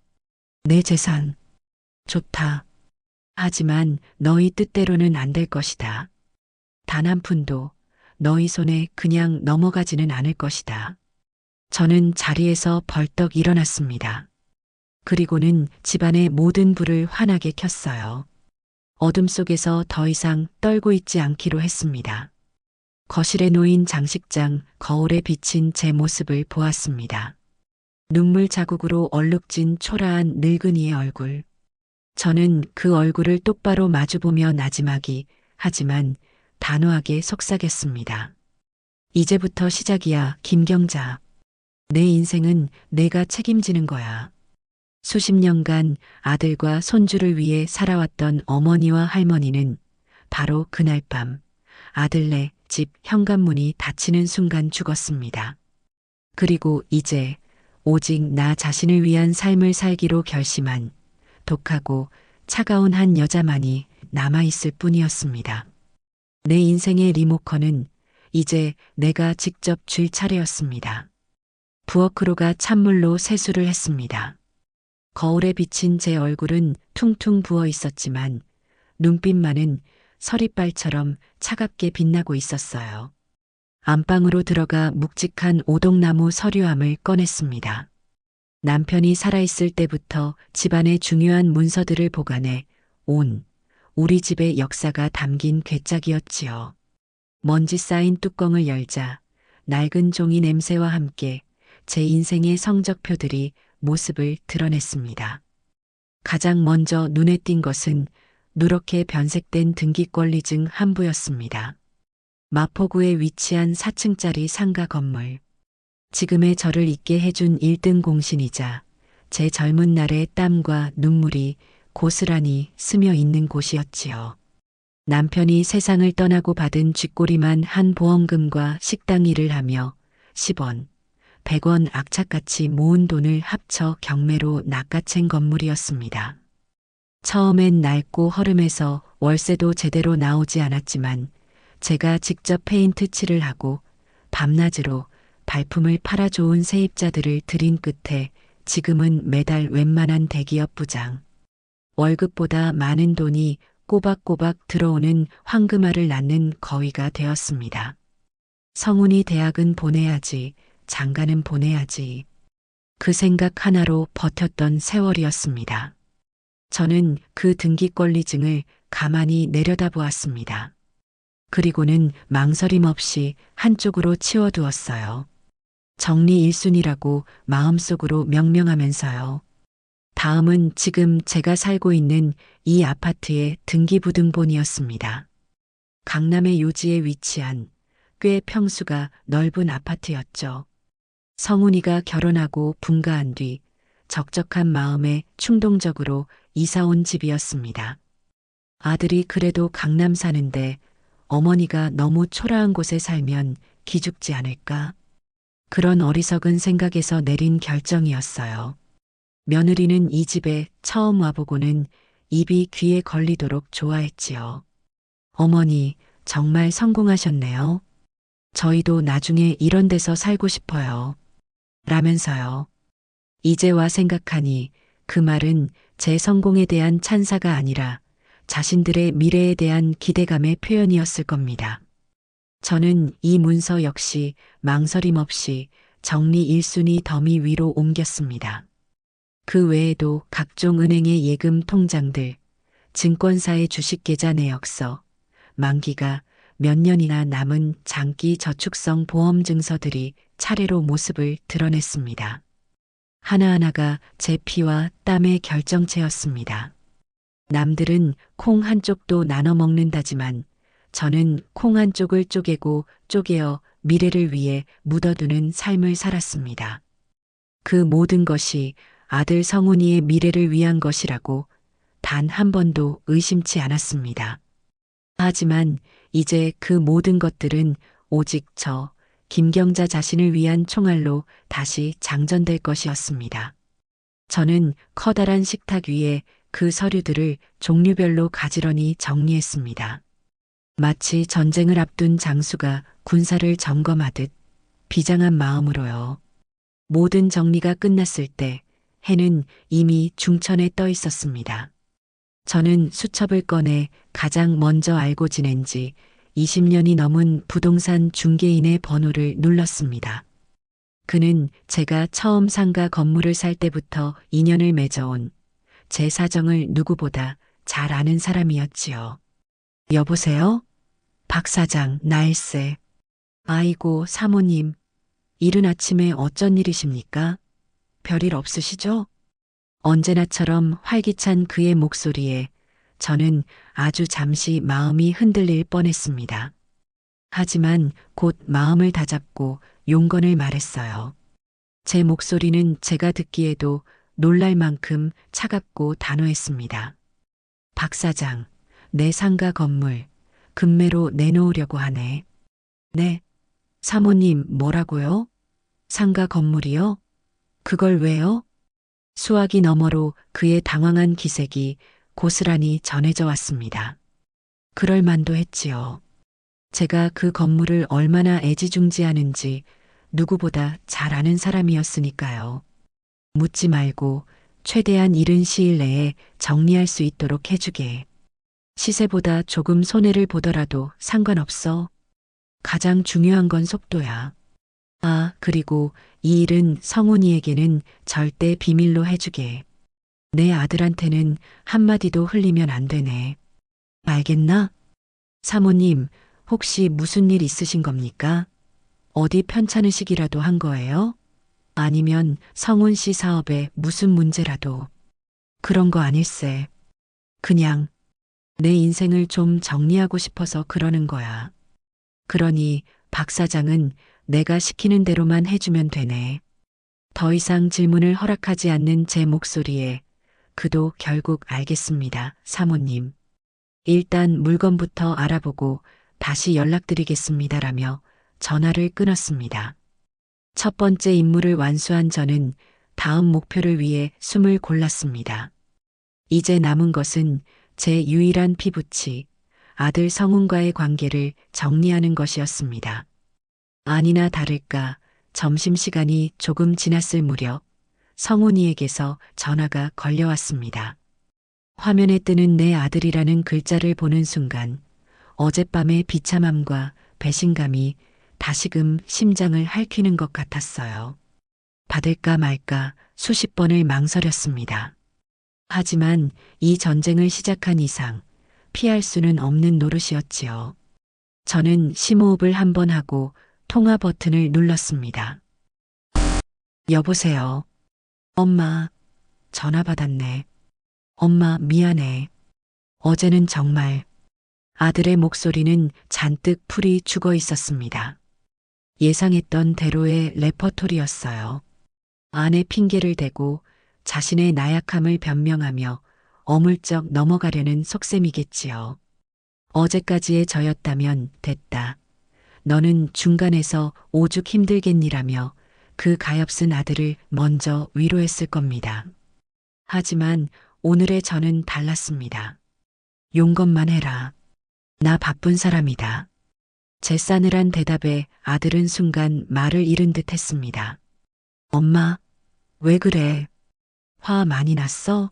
내 재산, 좋다. 하지만 너희 뜻대로는 안 될 것이다. 단 한 푼도 너희 손에 그냥 넘어가지는 않을 것이다. 저는 자리에서 벌떡 일어났습니다. 그리고는 집안의 모든 불을 환하게 켰어요. 어둠 속에서 더 이상 떨고 있지 않기로 했습니다. 거실에 놓인 장식장 거울에 비친 제 모습을 보았습니다. 눈물 자국으로 얼룩진 초라한 늙은이의 얼굴. 저는 그 얼굴을 똑바로 마주보며 나지막이 하지만 단호하게 속삭였습니다. 이제부터 시작이야, 김경자. 내 인생은 내가 책임지는 거야. 수십 년간 아들과 손주를 위해 살아왔던 어머니와 할머니는 바로 그날 밤 아들네 집 현관문이 닫히는 순간 죽었습니다. 그리고 이제 오직 나 자신을 위한 삶을 살기로 결심한 독하고 차가운 한 여자만이 남아있을 뿐이었습니다. 내 인생의 리모컨은 이제 내가 직접 쥘 차례였습니다. 부엌으로가 찬물로 세수를 했습니다. 거울에 비친 제 얼굴은 퉁퉁 부어 있었지만 눈빛만은 서리빨처럼 차갑게 빛나고 있었어요. 안방으로 들어가 묵직한 오동나무 서류함을 꺼냈습니다. 남편이 살아있을 때부터 집안의 중요한 문서들을 보관해 온 우리 집의 역사가 담긴 괴짝이었지요. 먼지 쌓인 뚜껑을 열자 낡은 종이 냄새와 함께 제 인생의 성적표들이 모습을 드러냈습니다. 가장 먼저 눈에 띈 것은 누렇게 변색된 등기권리증 한부였습니다. 마포구에 위치한 4층짜리 상가 건물. 지금의 저를 있게 해준 1등 공신이자 제 젊은 날의 땀과 눈물이 고스란히 스며 있는 곳이었지요. 남편이 세상을 떠나고 받은 쥐꼬리만 한 보험금과 식당 일을 하며 10원, 100원 악착같이 모은 돈을 합쳐 경매로 낚아챈 건물이었습니다. 처음엔 낡고 허름해서 월세도 제대로 나오지 않았지만 제가 직접 페인트 칠을 하고 밤낮으로 발품을 팔아좋은 세입자들을 들인 끝에 지금은 매달 웬만한 대기업 부장, 월급보다 많은 돈이 꼬박꼬박 들어오는 황금알을 낳는 거위가 되었습니다. 성훈이 대학은 보내야지, 장가는 보내야지. 그 생각 하나로 버텼던 세월이었습니다. 저는 그 등기 권리증을 가만히 내려다보았습니다. 그리고는 망설임 없이 한쪽으로 치워두었어요. 정리 1순위라고 마음속으로 명명하면서요. 다음은 지금 제가 살고 있는 이 아파트의 등기부등본이었습니다. 강남의 요지에 위치한 꽤 평수가 넓은 아파트였죠. 성훈이가 결혼하고 분가한 뒤 적적한 마음에 충동적으로 이사 온 집이었습니다. 아들이 그래도 강남 사는데 어머니가 너무 초라한 곳에 살면 기죽지 않을까? 그런 어리석은 생각에서 내린 결정이었어요. 며느리는 이 집에 처음 와보고는 입이 귀에 걸리도록 좋아했지요. 어머니, 정말 성공하셨네요. 저희도 나중에 이런 데서 살고 싶어요. 라면서요. 이제와 생각하니 그 말은 제 성공에 대한 찬사가 아니라 자신들의 미래에 대한 기대감의 표현이었을 겁니다. 저는 이 문서 역시 망설임 없이 정리 1순위 더미 위로 옮겼습니다. 그 외에도 각종 은행의 예금 통장들, 증권사의 주식계좌 내역서, 만기가 몇 년이나 남은 장기 저축성 보험 증서들이 차례로 모습을 드러냈습니다. 하나하나가 제 피와 땀의 결정체였습니다. 남들은 콩 한쪽도 나눠 먹는다지만 저는 콩 한쪽을 쪼개고 쪼개어 미래를 위해 묻어두는 삶을 살았습니다. 그 모든 것이 아들 성훈이의 미래를 위한 것이라고 단 한 번도 의심치 않았습니다. 하지만 이제 그 모든 것들은 오직 저 김경자 자신을 위한 총알로 다시 장전될 것이었습니다. 저는 커다란 식탁 위에 그 서류들을 종류별로 가지런히 정리했습니다. 마치 전쟁을 앞둔 장수가 군사를 점검하듯 비장한 마음으로요. 모든 정리가 끝났을 때 해는 이미 중천에 떠 있었습니다. 저는 수첩을 꺼내 가장 먼저 알고 지낸 지 20년이 넘은 부동산 중개인의 번호를 눌렀습니다. 그는 제가 처음 상가 건물을 살 때부터 인연을 맺어온 제 사정을 누구보다 잘 아는 사람이었지요. 여보세요? 박 사장, 나일세. 아이고, 사모님. 이른 아침에 어쩐 일이십니까? 별일 없으시죠? 언제나처럼 활기찬 그의 목소리에 저는 아주 잠시 마음이 흔들릴 뻔했습니다. 하지만 곧 마음을 다잡고 용건을 말했어요. 제 목소리는 제가 듣기에도 놀랄 만큼 차갑고 단호했습니다. 박 사장, 내 상가 건물 금매로 내놓으려고 하네. 네. 사모님, 뭐라고요? 상가 건물이요? 그걸 왜요? 수화기 너머로 그의 당황한 기색이 고스란히 전해져 왔습니다. 그럴 만도 했지요. 제가 그 건물을 얼마나 애지중지하는지 누구보다 잘 아는 사람이었으니까요. 묻지 말고 최대한 이른 시일 내에 정리할 수 있도록 해주게. 시세보다 조금 손해를 보더라도 상관없어. 가장 중요한 건 속도야. 아, 그리고 이 일은 성훈이에게는 절대 비밀로 해주게. 내 아들한테는 한마디도 흘리면 안 되네. 알겠나? 사모님, 혹시 무슨 일 있으신 겁니까? 어디 편찮으시기라도 한 거예요? 아니면 성훈 씨 사업에 무슨 문제라도. 그런 거 아닐세. 그냥 내 인생을 좀 정리하고 싶어서 그러는 거야. 그러니 박 사장은 내가 시키는 대로만 해주면 되네. 더 이상 질문을 허락하지 않는 제 목소리에 그도 결국 알겠습니다, 사모님. 일단 물건부터 알아보고 다시 연락드리겠습니다라며 전화를 끊었습니다. 첫 번째 임무를 완수한 저는 다음 목표를 위해 숨을 골랐습니다. 이제 남은 것은 제 유일한 피부치, 아들 성훈과의 관계를 정리하는 것이었습니다. 아니나 다를까 점심시간이 조금 지났을 무렵 성훈이에게서 전화가 걸려왔습니다. 화면에 뜨는 내 아들이라는 글자를 보는 순간 어젯밤의 비참함과 배신감이 다시금 심장을 핥히는 것 같았어요. 받을까 말까 수십 번을 망설였습니다. 하지만 이 전쟁을 시작한 이상 피할 수는 없는 노릇이었지요. 저는 심호흡을 한 번 하고 통화 버튼을 눌렀습니다. 여보세요. 엄마, 전화 받았네. 엄마, 미안해. 어제는 정말. 아들의 목소리는 잔뜩 풀이 죽어 있었습니다. 예상했던 대로의 레퍼토리였어요. 아내 핑계를 대고 자신의 나약함을 변명하며 어물쩍 넘어가려는 속셈이겠지요. 어제까지의 저였다면 됐다. 너는 중간에서 오죽 힘들겠니라며 그 가엾은 아들을 먼저 위로했을 겁니다. 하지만 오늘의 저는 달랐습니다. 용건만 해라. 나 바쁜 사람이다. 제 싸늘한 대답에 아들은 순간 말을 잃은 듯 했습니다. 엄마, 왜 그래? 화 많이 났어?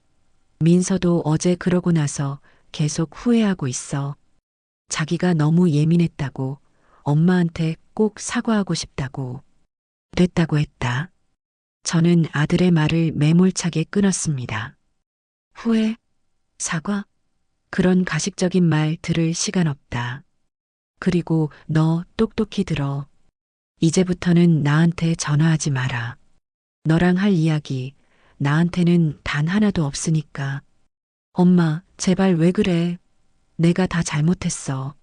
민서도 어제 그러고 나서 계속 후회하고 있어. 자기가 너무 예민했다고, 엄마한테 꼭 사과하고 싶다고. 됐다고 했다. 저는 아들의 말을 매몰차게 끊었습니다. 후회? 사과? 그런 가식적인 말 들을 시간 없다. 그리고 너 똑똑히 들어. 이제부터는 나한테 전화하지 마라. 너랑 할 이야기 나한테는 단 하나도 없으니까. 엄마, 제발 왜 그래? 내가 다 잘못했어.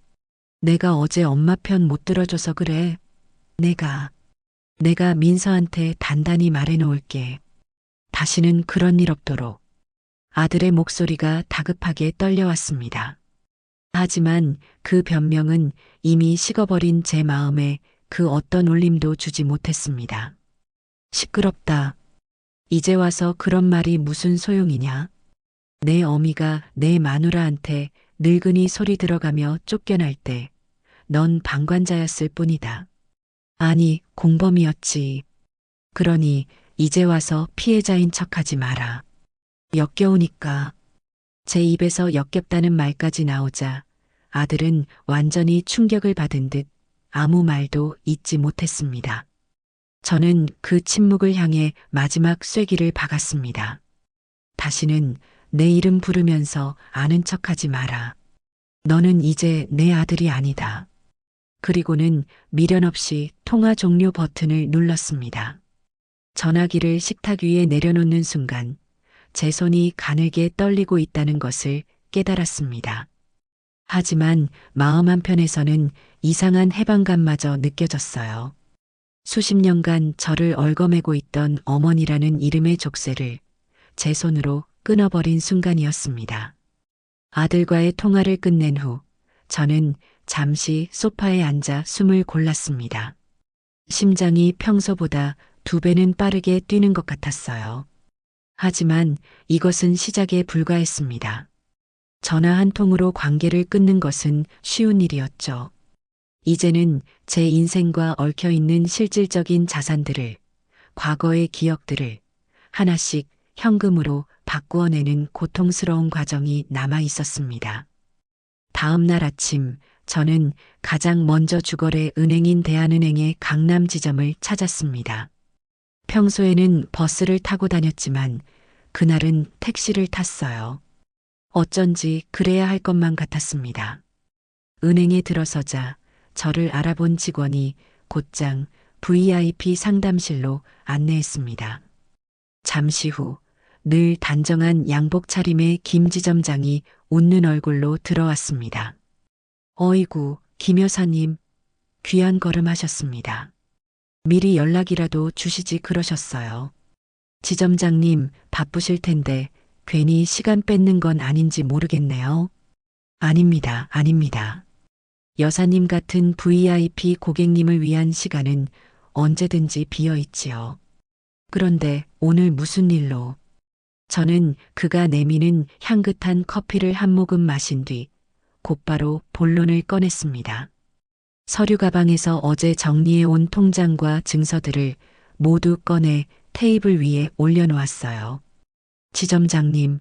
내가 어제 엄마 편 못 들어줘서 그래. 내가 민서한테 단단히 말해놓을게. 다시는 그런 일 없도록. 아들의 목소리가 다급하게 떨려왔습니다. 하지만 그 변명은 이미 식어버린 제 마음에 그 어떤 울림도 주지 못했습니다. 시끄럽다. 이제 와서 그런 말이 무슨 소용이냐? 내 어미가 내 마누라한테 늙은이 소리 들어가며 쫓겨날 때 넌 방관자였을 뿐이다. 아니, 공범이었지. 그러니 이제 와서 피해자인 척하지 마라. 역겨우니까. 제 입에서 역겹다는 말까지 나오자 아들은 완전히 충격을 받은 듯 아무 말도 잇지 못했습니다. 저는 그 침묵을 향해 마지막 쐐기를 박았습니다. 다시는 내 이름 부르면서 아는 척하지 마라. 너는 이제 내 아들이 아니다. 그리고는 미련 없이 통화 종료 버튼을 눌렀습니다. 전화기를 식탁 위에 내려놓는 순간 제 손이 가늘게 떨리고 있다는 것을 깨달았습니다. 하지만 마음 한편에서는 이상한 해방감마저 느껴졌어요. 수십 년간 저를 얽어매고 있던 어머니라는 이름의 족쇄를 제 손으로 끊어버린 순간이었습니다. 아들과의 통화를 끝낸 후 저는 잠시 소파에 앉아 숨을 골랐습니다. 심장이 평소보다 2배는 빠르게 뛰는 것 같았어요. 하지만 이것은 시작에 불과했습니다. 전화 한 통으로 관계를 끊는 것은 쉬운 일이었죠. 이제는 제 인생과 얽혀있는 실질적인 자산들을, 과거의 기억들을 하나씩 현금으로 바꾸어내는 고통스러운 과정이 남아 있었습니다. 다음 날 아침 저는 가장 먼저 주거래 은행인 대한은행의 강남 지점을 찾았습니다. 평소에는 버스를 타고 다녔지만 그날은 택시를 탔어요. 어쩐지 그래야 할 것만 같았습니다. 은행에 들어서자 저를 알아본 직원이 곧장 VIP 상담실로 안내했습니다. 잠시 후 늘 단정한 양복 차림의 김 지점장이 웃는 얼굴로 들어왔습니다. 어이구, 김 여사님, 귀한 걸음 하셨습니다. 미리 연락이라도 주시지 그러셨어요. 지점장님 바쁘실 텐데 괜히 시간 뺏는 건 아닌지 모르겠네요. 아닙니다, 아닙니다. 여사님 같은 VIP 고객님을 위한 시간은 언제든지 비어 있지요. 그런데 오늘 무슨 일로? 저는 그가 내미는 향긋한 커피를 한 모금 마신 뒤 곧바로 본론을 꺼냈습니다. 서류 가방에서 어제 정리해 온 통장과 증서들을 모두 꺼내 테이블 위에 올려놓았어요. 지점장님,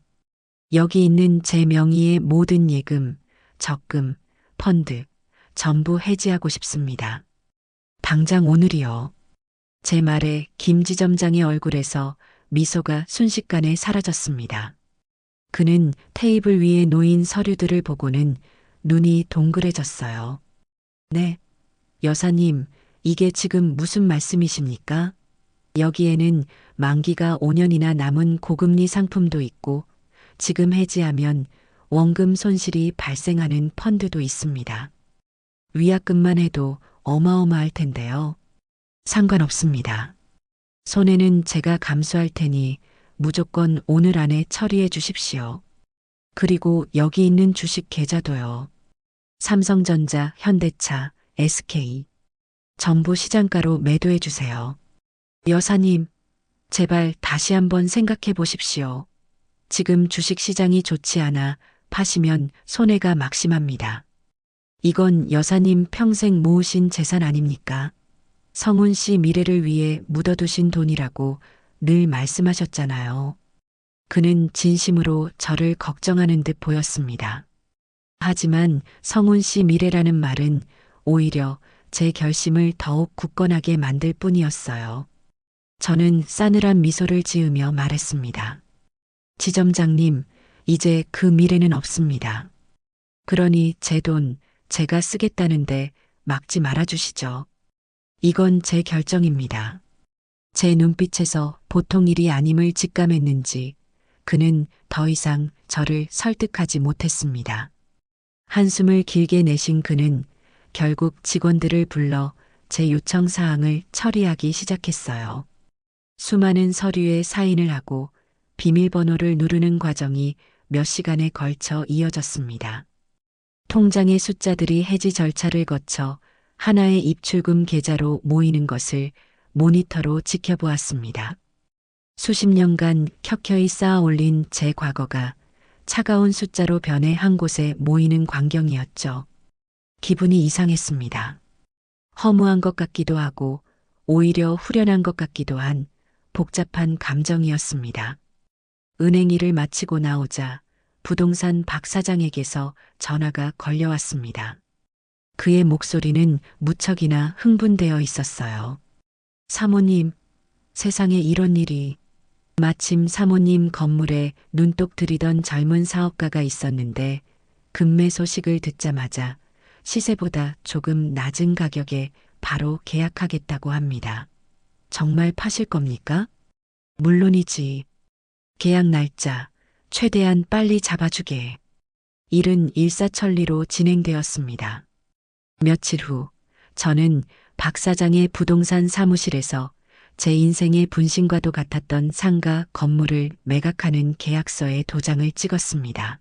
여기 있는 제 명의의 모든 예금, 적금, 펀드 전부 해지하고 싶습니다. 당장 오늘이요. 제 말에 김지점장의 얼굴에서 미소가 순식간에 사라졌습니다. 그는 테이블 위에 놓인 서류들을 보고는 눈이 동그래졌어요. 네, 여사님, 이게 지금 무슨 말씀이십니까? 여기에는 만기가 5년이나 남은 고금리 상품도 있고 지금 해지하면 원금 손실이 발생하는 펀드도 있습니다. 위약금만 해도 어마어마할 텐데요. 상관없습니다. 손해는 제가 감수할 테니 무조건 오늘 안에 처리해 주십시오. 그리고 여기 있는 주식 계좌도요. 삼성전자, 현대차, SK. 전부 시장가로 매도해 주세요. 여사님, 제발 다시 한번 생각해 보십시오. 지금 주식 시장이 좋지 않아 파시면 손해가 막심합니다. 이건 여사님 평생 모으신 재산 아닙니까? 성훈 씨 미래를 위해 묻어두신 돈이라고 늘 말씀하셨잖아요. 그는 진심으로 저를 걱정하는 듯 보였습니다. 하지만 성훈 씨 미래라는 말은 오히려 제 결심을 더욱 굳건하게 만들 뿐이었어요. 저는 싸늘한 미소를 지으며 말했습니다. 지점장님, 이제 그 미래는 없습니다. 그러니 제 돈 제가 쓰겠다는데 막지 말아주시죠. 이건 제 결정입니다. 제 눈빛에서 보통 일이 아님을 직감했는지 그는 더 이상 저를 설득하지 못했습니다. 한숨을 길게 내쉰 그는 결국 직원들을 불러 제 요청 사항을 처리하기 시작했어요. 수많은 서류에 사인을 하고 비밀번호를 누르는 과정이 몇 시간에 걸쳐 이어졌습니다. 통장의 숫자들이 해지 절차를 거쳐 하나의 입출금 계좌로 모이는 것을 모니터로 지켜보았습니다. 수십 년간 켜켜이 쌓아 올린 제 과거가 차가운 숫자로 변해 한 곳에 모이는 광경이었죠. 기분이 이상했습니다. 허무한 것 같기도 하고 오히려 후련한 것 같기도 한 복잡한 감정이었습니다. 은행 일을 마치고 나오자 부동산 박 사장에게서 전화가 걸려왔습니다. 그의 목소리는 무척이나 흥분되어 있었어요. 사모님, 세상에 이런 일이. 마침 사모님 건물에 눈독 들이던 젊은 사업가가 있었는데 급매 소식을 듣자마자 시세보다 조금 낮은 가격에 바로 계약하겠다고 합니다. 정말 파실 겁니까? 물론이지. 계약 날짜 최대한 빨리 잡아주게. 일은 일사천리로 진행되었습니다. 며칠 후 저는 박 사장의 부동산 사무실에서 제 인생의 분신과도 같았던 상가 건물을 매각하는 계약서에 도장을 찍었습니다.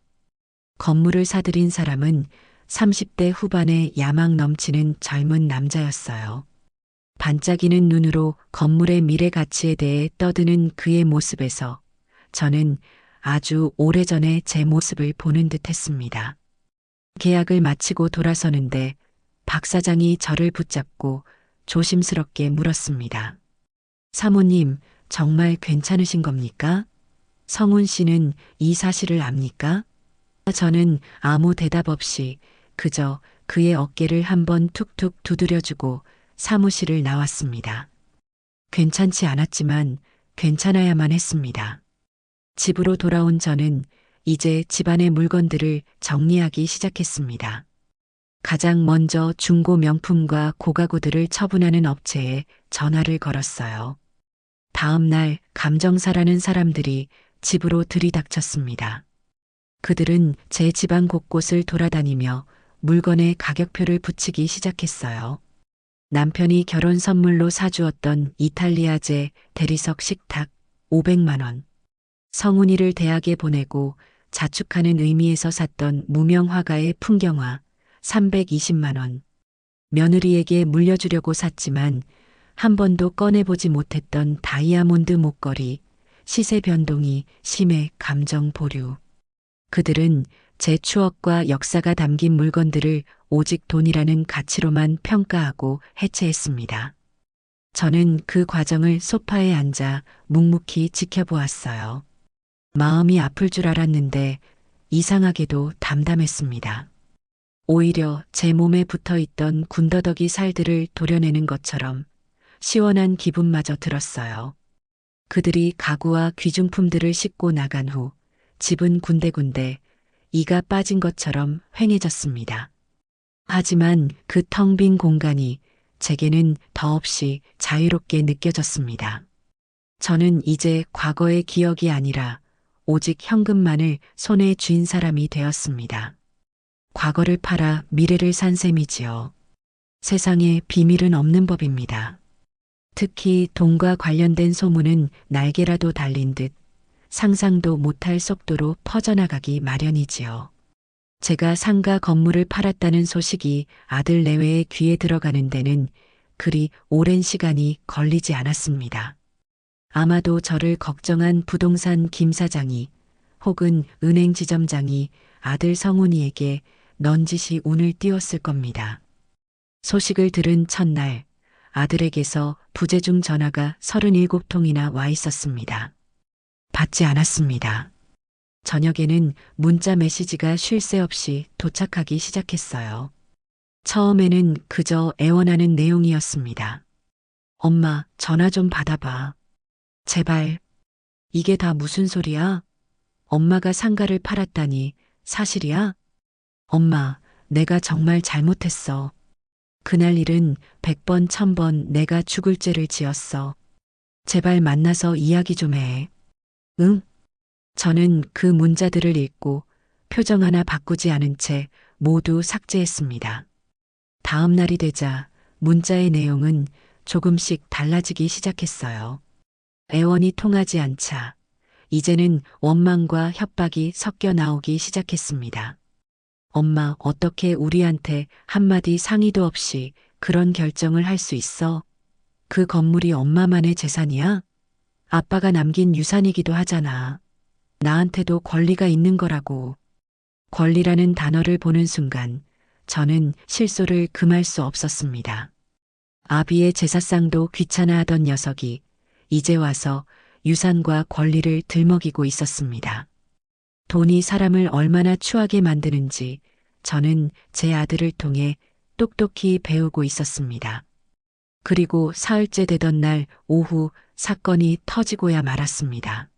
건물을 사들인 사람은 30대 후반의 야망 넘치는 젊은 남자였어요. 반짝이는 눈으로 건물의 미래 가치에 대해 떠드는 그의 모습에서 저는 아주 오래전에 제 모습을 보는 듯 했습니다. 계약을 마치고 돌아서는데 박 사장이 저를 붙잡고 조심스럽게 물었습니다. 사모님, 정말 괜찮으신 겁니까? 성훈 씨는 이 사실을 압니까? 저는 아무 대답 없이 그저 그의 어깨를 한번 툭툭 두드려주고 사무실을 나왔습니다. 괜찮지 않았지만 괜찮아야만 했습니다. 집으로 돌아온 저는 이제 집안의 물건들을 정리하기 시작했습니다. 가장 먼저 중고 명품과 고가구들을 처분하는 업체에 전화를 걸었어요. 다음 날 감정사라는 사람들이 집으로 들이닥쳤습니다. 그들은 제 집안 곳곳을 돌아다니며 물건의 가격표를 붙이기 시작했어요. 남편이 결혼 선물로 사주었던 이탈리아제 대리석 식탁 500만 원. 성훈이를 대학에 보내고 자축하는 의미에서 샀던 무명 화가의 풍경화 320만 원. 며느리에게 물려주려고 샀지만 한 번도 꺼내보지 못했던 다이아몬드 목걸이, 시세 변동이 심해 감정 보류. 그들은 제 추억과 역사가 담긴 물건들을 오직 돈이라는 가치로만 평가하고 해체했습니다. 저는 그 과정을 소파에 앉아 묵묵히 지켜보았어요. 마음이 아플 줄 알았는데 이상하게도 담담했습니다. 오히려 제 몸에 붙어 있던 군더더기 살들을 도려내는 것처럼 시원한 기분마저 들었어요. 그들이 가구와 귀중품들을 싣고 나간 후 집은 군데군데 이가 빠진 것처럼 휑해졌습니다. 하지만 그 텅 빈 공간이 제게는 더없이 자유롭게 느껴졌습니다. 저는 이제 과거의 기억이 아니라 오직 현금만을 손에 쥔 사람이 되었습니다. 과거를 팔아 미래를 산 셈이지요. 세상에 비밀은 없는 법입니다. 특히 돈과 관련된 소문은 날개라도 달린 듯 상상도 못할 속도로 퍼져나가기 마련이지요. 제가 상가 건물을 팔았다는 소식이 아들 내외의 귀에 들어가는 데는 그리 오랜 시간이 걸리지 않았습니다. 아마도 저를 걱정한 부동산 김 사장이 혹은 은행 지점장이 아들 성훈이에게 넌지시 운을 띄웠을 겁니다. 소식을 들은 첫날 아들에게서 부재중 전화가 37통이나 와 있었습니다. 받지 않았습니다. 저녁에는 문자 메시지가 쉴 새 없이 도착하기 시작했어요. 처음에는 그저 애원하는 내용이었습니다. 엄마, 전화 좀 받아봐. 제발. 이게 다 무슨 소리야? 엄마가 상가를 팔았다니 사실이야? 엄마, 내가 정말 잘못했어. 그날 일은 100번, 1000번 내가 죽을 죄를 지었어. 제발 만나서 이야기 좀 해. 응? 저는 그 문자들을 읽고 표정 하나 바꾸지 않은 채 모두 삭제했습니다. 다음 날이 되자 문자의 내용은 조금씩 달라지기 시작했어요. 애원이 통하지 않자 이제는 원망과 협박이 섞여 나오기 시작했습니다. 엄마, 어떻게 우리한테 한마디 상의도 없이 그런 결정을 할 수 있어? 그 건물이 엄마만의 재산이야? 아빠가 남긴 유산이기도 하잖아. 나한테도 권리가 있는 거라고. 권리라는 단어를 보는 순간 저는 실소를 금할 수 없었습니다. 아비의 제사상도 귀찮아하던 녀석이 이제 와서 유산과 권리를 들먹이고 있었습니다. 돈이 사람을 얼마나 추하게 만드는지 저는 제 아들을 통해 똑똑히 배우고 있었습니다. 그리고 사흘째 되던 날 오후 사건이 터지고야 말았습니다.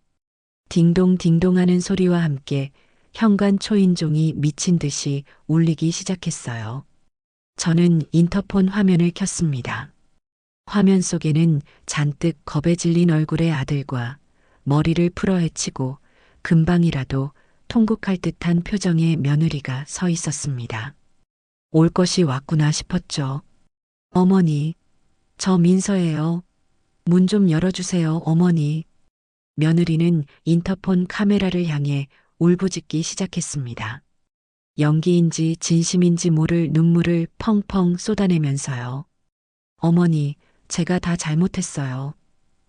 딩동딩동 하는 소리와 함께 현관 초인종이 미친 듯이 울리기 시작했어요. 저는 인터폰 화면을 켰습니다. 화면 속에는 잔뜩 겁에 질린 얼굴의 아들과 머리를 풀어 헤치고 금방이라도 통곡할 듯한 표정의 며느리가 서 있었습니다. 올 것이 왔구나 싶었죠. 어머니, 저 민서예요. 문 좀 열어주세요, 어머니. 며느리는 인터폰 카메라를 향해 울부짖기 시작했습니다. 연기인지 진심인지 모를 눈물을 펑펑 쏟아내면서요. 어머니, 제가 다 잘못했어요.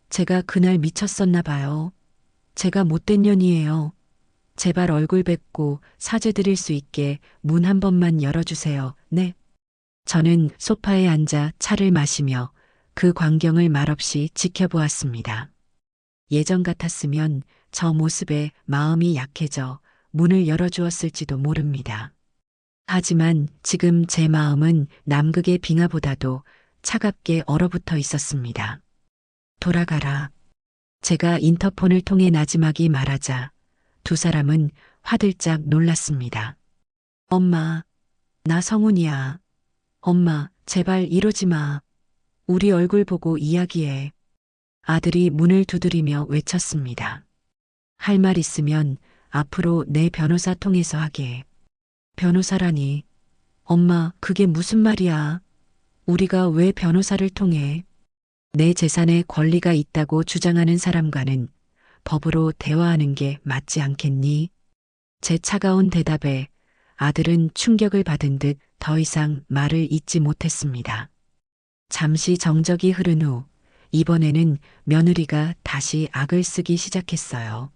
제가 그날 미쳤었나 봐요. 제가 못된 년이에요. 제발 얼굴 뵙고 사죄드릴 수 있게 문 한 번만 열어주세요. 네. 저는 소파에 앉아 차를 마시며 그 광경을 말없이 지켜보았습니다. 예전 같았으면 저 모습에 마음이 약해져 문을 열어주었을지도 모릅니다. 하지만 지금 제 마음은 남극의 빙하보다도 차갑게 얼어붙어 있었습니다. 돌아가라. 제가 인터폰을 통해 나지막이 말하자 두 사람은 화들짝 놀랐습니다. 엄마, 나 성훈이야. 엄마, 제발 이러지 마. 우리 얼굴 보고 이야기해. 아들이 문을 두드리며 외쳤습니다. 할 말 있으면 앞으로 내 변호사 통해서 하게. 변호사라니. 엄마, 그게 무슨 말이야. 우리가 왜 변호사를 통해? 내 재산에 권리가 있다고 주장하는 사람과는 법으로 대화하는 게 맞지 않겠니? 제 차가운 대답에 아들은 충격을 받은 듯 더 이상 말을 잇지 못했습니다. 잠시 정적이 흐른 후 이번에는 며느리가 다시 악을 쓰기 시작했어요.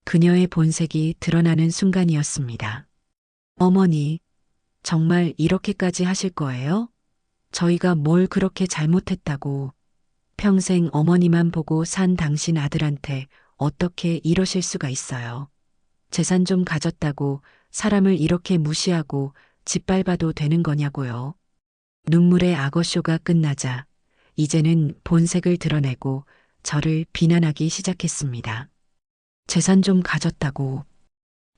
그녀의 본색이 드러나는 순간이었습니다. 어머니, 정말 이렇게까지 하실 거예요? 저희가 뭘 그렇게 잘못했다고. 평생 어머니만 보고 산 당신 아들한테 어떻게 이러실 수가 있어요. 재산 좀 가졌다고 사람을 이렇게 무시하고 짓밟아도 되는 거냐고요. 눈물의 악어쇼가 끝나자 이제는 본색을 드러내고 저를 비난하기 시작했습니다. 재산 좀 가졌다고.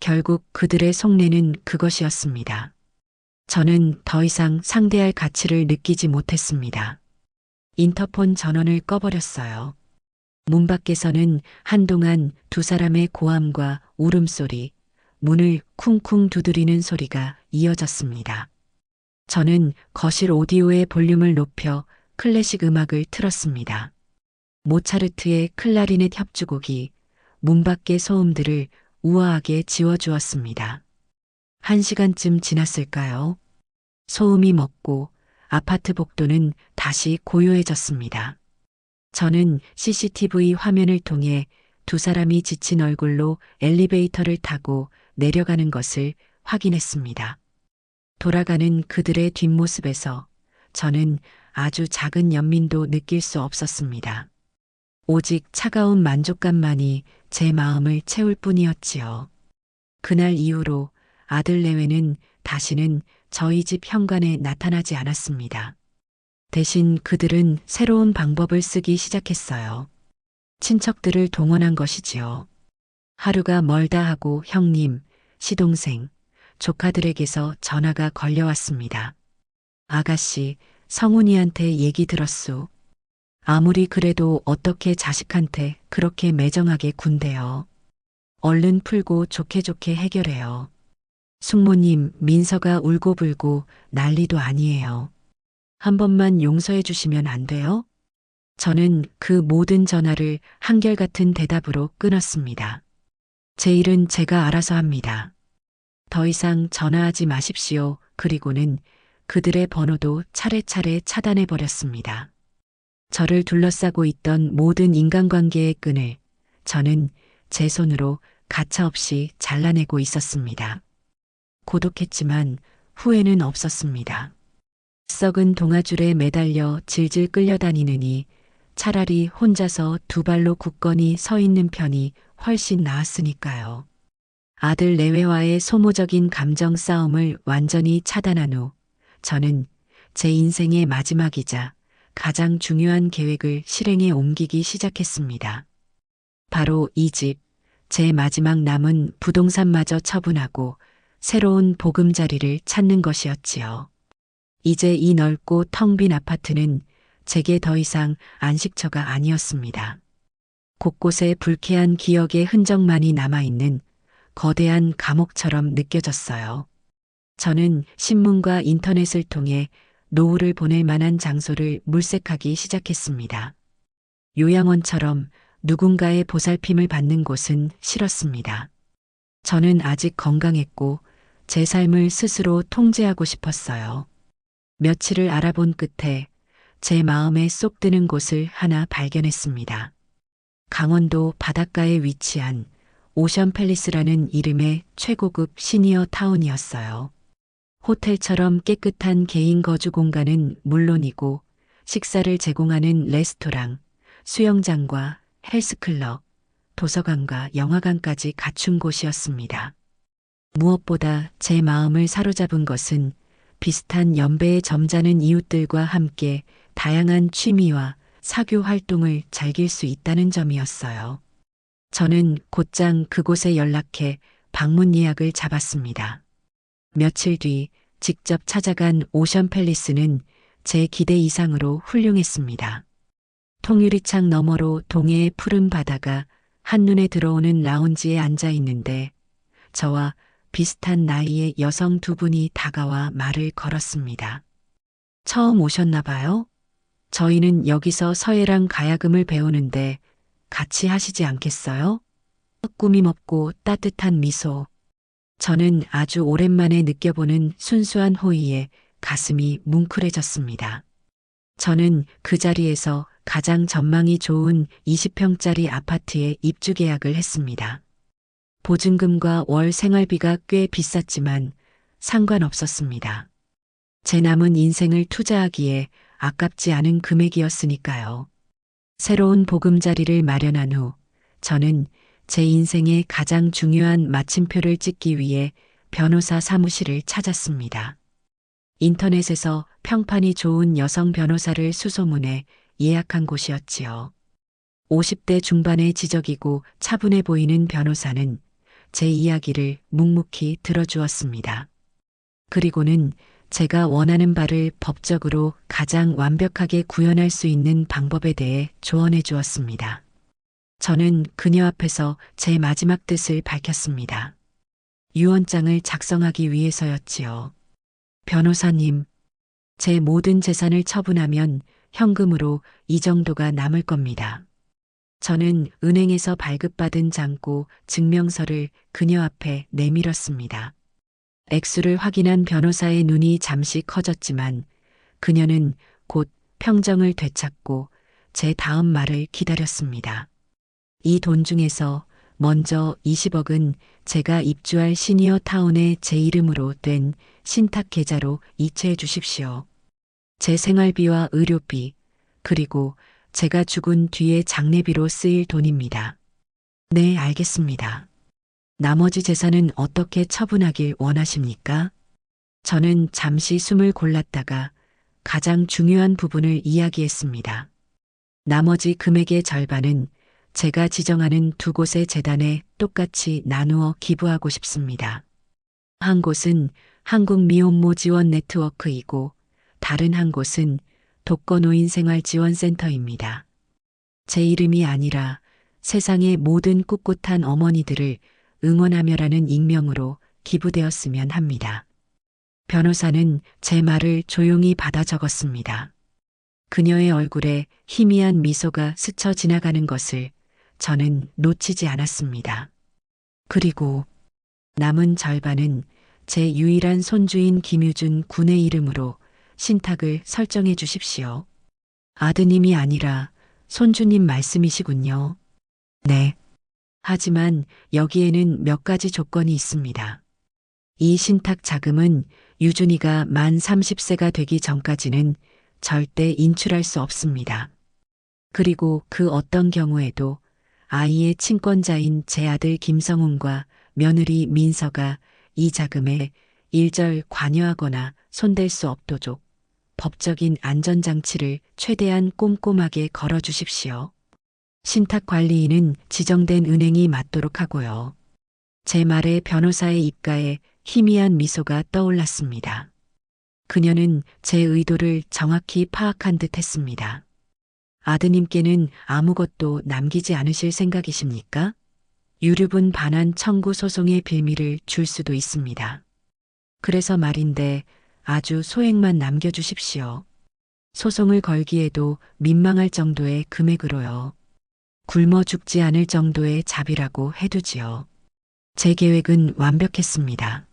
결국 그들의 속내는 그것이었습니다. 저는 더 이상 상대할 가치를 느끼지 못했습니다. 인터폰 전원을 꺼버렸어요. 문 밖에서는 한동안 두 사람의 고함과 울음소리, 문을 쿵쿵 두드리는 소리가 이어졌습니다. 저는 거실 오디오의 볼륨을 높여 클래식 음악을 틀었습니다. 모차르트의 클라리넷 협주곡이 문 밖의 소음들을 우아하게 지워주었습니다. 1시간쯤 지났을까요? 소음이 멎고 아파트 복도는 다시 고요해졌습니다. 저는 CCTV 화면을 통해 두 사람이 지친 얼굴로 엘리베이터를 타고 내려가는 것을 확인했습니다. 돌아가는 그들의 뒷모습에서 저는 아주 작은 연민도 느낄 수 없었습니다. 오직 차가운 만족감만이 제 마음을 채울 뿐이었지요. 그날 이후로 아들 내외는 다시는 저희 집 현관에 나타나지 않았습니다. 대신 그들은 새로운 방법을 쓰기 시작했어요. 친척들을 동원한 것이지요. 하루가 멀다 하고 형님, 시동생, 조카들에게서 전화가 걸려왔습니다. 아가씨, 성훈이한테 얘기 들었소. 아무리 그래도 어떻게 자식한테 그렇게 매정하게 군대요. 얼른 풀고 좋게 좋게 해결해요. 숙모님, 민서가 울고불고 난리도 아니에요. 한 번만 용서해 주시면 안 돼요? 저는 그 모든 전화를 한결같은 대답으로 끊었습니다. 제 일은 제가 알아서 합니다. 더 이상 전화하지 마십시오. 그리고는 그들의 번호도 차례차례 차단해 버렸습니다. 저를 둘러싸고 있던 모든 인간관계의 끈을 저는 제 손으로 가차없이 잘라내고 있었습니다. 고독했지만 후회는 없었습니다. 썩은 동아줄에 매달려 질질 끌려다니느니 차라리 혼자서 두 발로 굳건히 서 있는 편이 훨씬 나았으니까요. 아들 내외와의 소모적인 감정 싸움을 완전히 차단한 후 저는 제 인생의 마지막이자 가장 중요한 계획을 실행에 옮기기 시작했습니다. 바로 이 집, 제 마지막 남은 부동산마저 처분하고 새로운 보금자리를 찾는 것이었지요. 이제 이 넓고 텅 빈 아파트는 제게 더 이상 안식처가 아니었습니다. 곳곳에 불쾌한 기억의 흔적만이 남아있는 거대한 감옥처럼 느껴졌어요. 저는 신문과 인터넷을 통해 노후를 보낼 만한 장소를 물색하기 시작했습니다. 요양원처럼 누군가의 보살핌을 받는 곳은 싫었습니다. 저는 아직 건강했고 제 삶을 스스로 통제하고 싶었어요. 며칠을 알아본 끝에 제 마음에 쏙 드는 곳을 하나 발견했습니다. 강원도 바닷가에 위치한 오션 팰리스라는 이름의 최고급 시니어 타운이었어요. 호텔처럼 깨끗한 개인 거주 공간은 물론이고 식사를 제공하는 레스토랑, 수영장과 헬스클럽, 도서관과 영화관까지 갖춘 곳이었습니다. 무엇보다 제 마음을 사로잡은 것은 비슷한 연배의 점잖은 이웃들과 함께 다양한 취미와 사교 활동을 즐길 수 있다는 점이었어요. 저는 곧장 그곳에 연락해 방문 예약을 잡았습니다. 며칠 뒤 직접 찾아간 오션 팰리스는 제 기대 이상으로 훌륭했습니다. 통유리창 너머로 동해의 푸른 바다가 한눈에 들어오는 라운지에 앉아 있는데 저와 비슷한 나이의 여성 두 분이 다가와 말을 걸었습니다. 처음 오셨나 봐요? 저희는 여기서 서예랑 가야금을 배우는데 같이 하시지 않겠어요? 꾸밈 없고 따뜻한 미소. 저는 아주 오랜만에 느껴보는 순수한 호의에 가슴이 뭉클해졌습니다. 저는 그 자리에서 가장 전망이 좋은 20평짜리 아파트에 입주 계약을 했습니다. 보증금과 월 생활비가 꽤 비쌌지만 상관없었습니다. 제 남은 인생을 투자하기에 아깝지 않은 금액이었으니까요. 새로운 보금자리를 마련한 후 저는 제 인생의 가장 중요한 마침표를 찍기 위해 변호사 사무실을 찾았습니다. 인터넷에서 평판이 좋은 여성 변호사를 수소문해 예약한 곳이었지요. 50대 중반의 지적이고 차분해 보이는 변호사는 제 이야기를 묵묵히 들어주었습니다. 그리고는 제가 원하는 바를 법적으로 가장 완벽하게 구현할 수 있는 방법에 대해 조언해 주었습니다. 저는 그녀 앞에서 제 마지막 뜻을 밝혔습니다. 유언장을 작성하기 위해서였지요. 변호사님, 제 모든 재산을 처분하면 현금으로 이 정도가 남을 겁니다. 저는 은행에서 발급받은 장고 증명서를 그녀 앞에 내밀었습니다. 액수를 확인한 변호사의 눈이 잠시 커졌지만 그녀는 곧 평정을 되찾고 제 다음 말을 기다렸습니다. 이 돈 중에서 먼저 20억은 제가 입주할 시니어 타운에 제 이름으로 된 신탁 계좌로 이체해 주십시오. 제 생활비와 의료비, 그리고 제가 죽은 뒤에 장례비로 쓰일 돈입니다. 네, 알겠습니다. 나머지 재산은 어떻게 처분하길 원하십니까? 저는 잠시 숨을 골랐다가 가장 중요한 부분을 이야기했습니다. 나머지 금액의 절반은 제가 지정하는 두 곳의 재단에 똑같이 나누어 기부하고 싶습니다. 한 곳은 한국미혼모 지원 네트워크이고 다른 한 곳은 독거노인생활지원센터입니다. 제 이름이 아니라 세상의 모든 꿋꿋한 어머니들을 응원하며라는 익명으로 기부되었으면 합니다. 변호사는 제 말을 조용히 받아 적었습니다. 그녀의 얼굴에 희미한 미소가 스쳐 지나가는 것을 저는 놓치지 않았습니다. 그리고 남은 절반은 제 유일한 손주인 김유준 군의 이름으로 신탁을 설정해 주십시오. 아드님이 아니라 손주님 말씀이시군요. 네. 하지만 여기에는 몇 가지 조건이 있습니다. 이 신탁 자금은 유준이가 만 30세가 되기 전까지는 절대 인출할 수 없습니다. 그리고 그 어떤 경우에도 아이의 친권자인 제 아들 김성훈과 며느리 민서가 이 자금에 일절 관여하거나 손댈 수 없도록 법적인 안전장치를 최대한 꼼꼼하게 걸어주십시오. 신탁 관리인은 지정된 은행이 맞도록 하고요. 제 말에 변호사의 입가에 희미한 미소가 떠올랐습니다. 그녀는 제 의도를 정확히 파악한 듯 했습니다. 아드님께는 아무것도 남기지 않으실 생각이십니까? 유류분 반환 청구 소송의 빌미를 줄 수도 있습니다. 그래서 말인데 아주 소액만 남겨주십시오. 소송을 걸기에도 민망할 정도의 금액으로요. 굶어 죽지 않을 정도의 자비라고 해두지요. 제 계획은 완벽했습니다.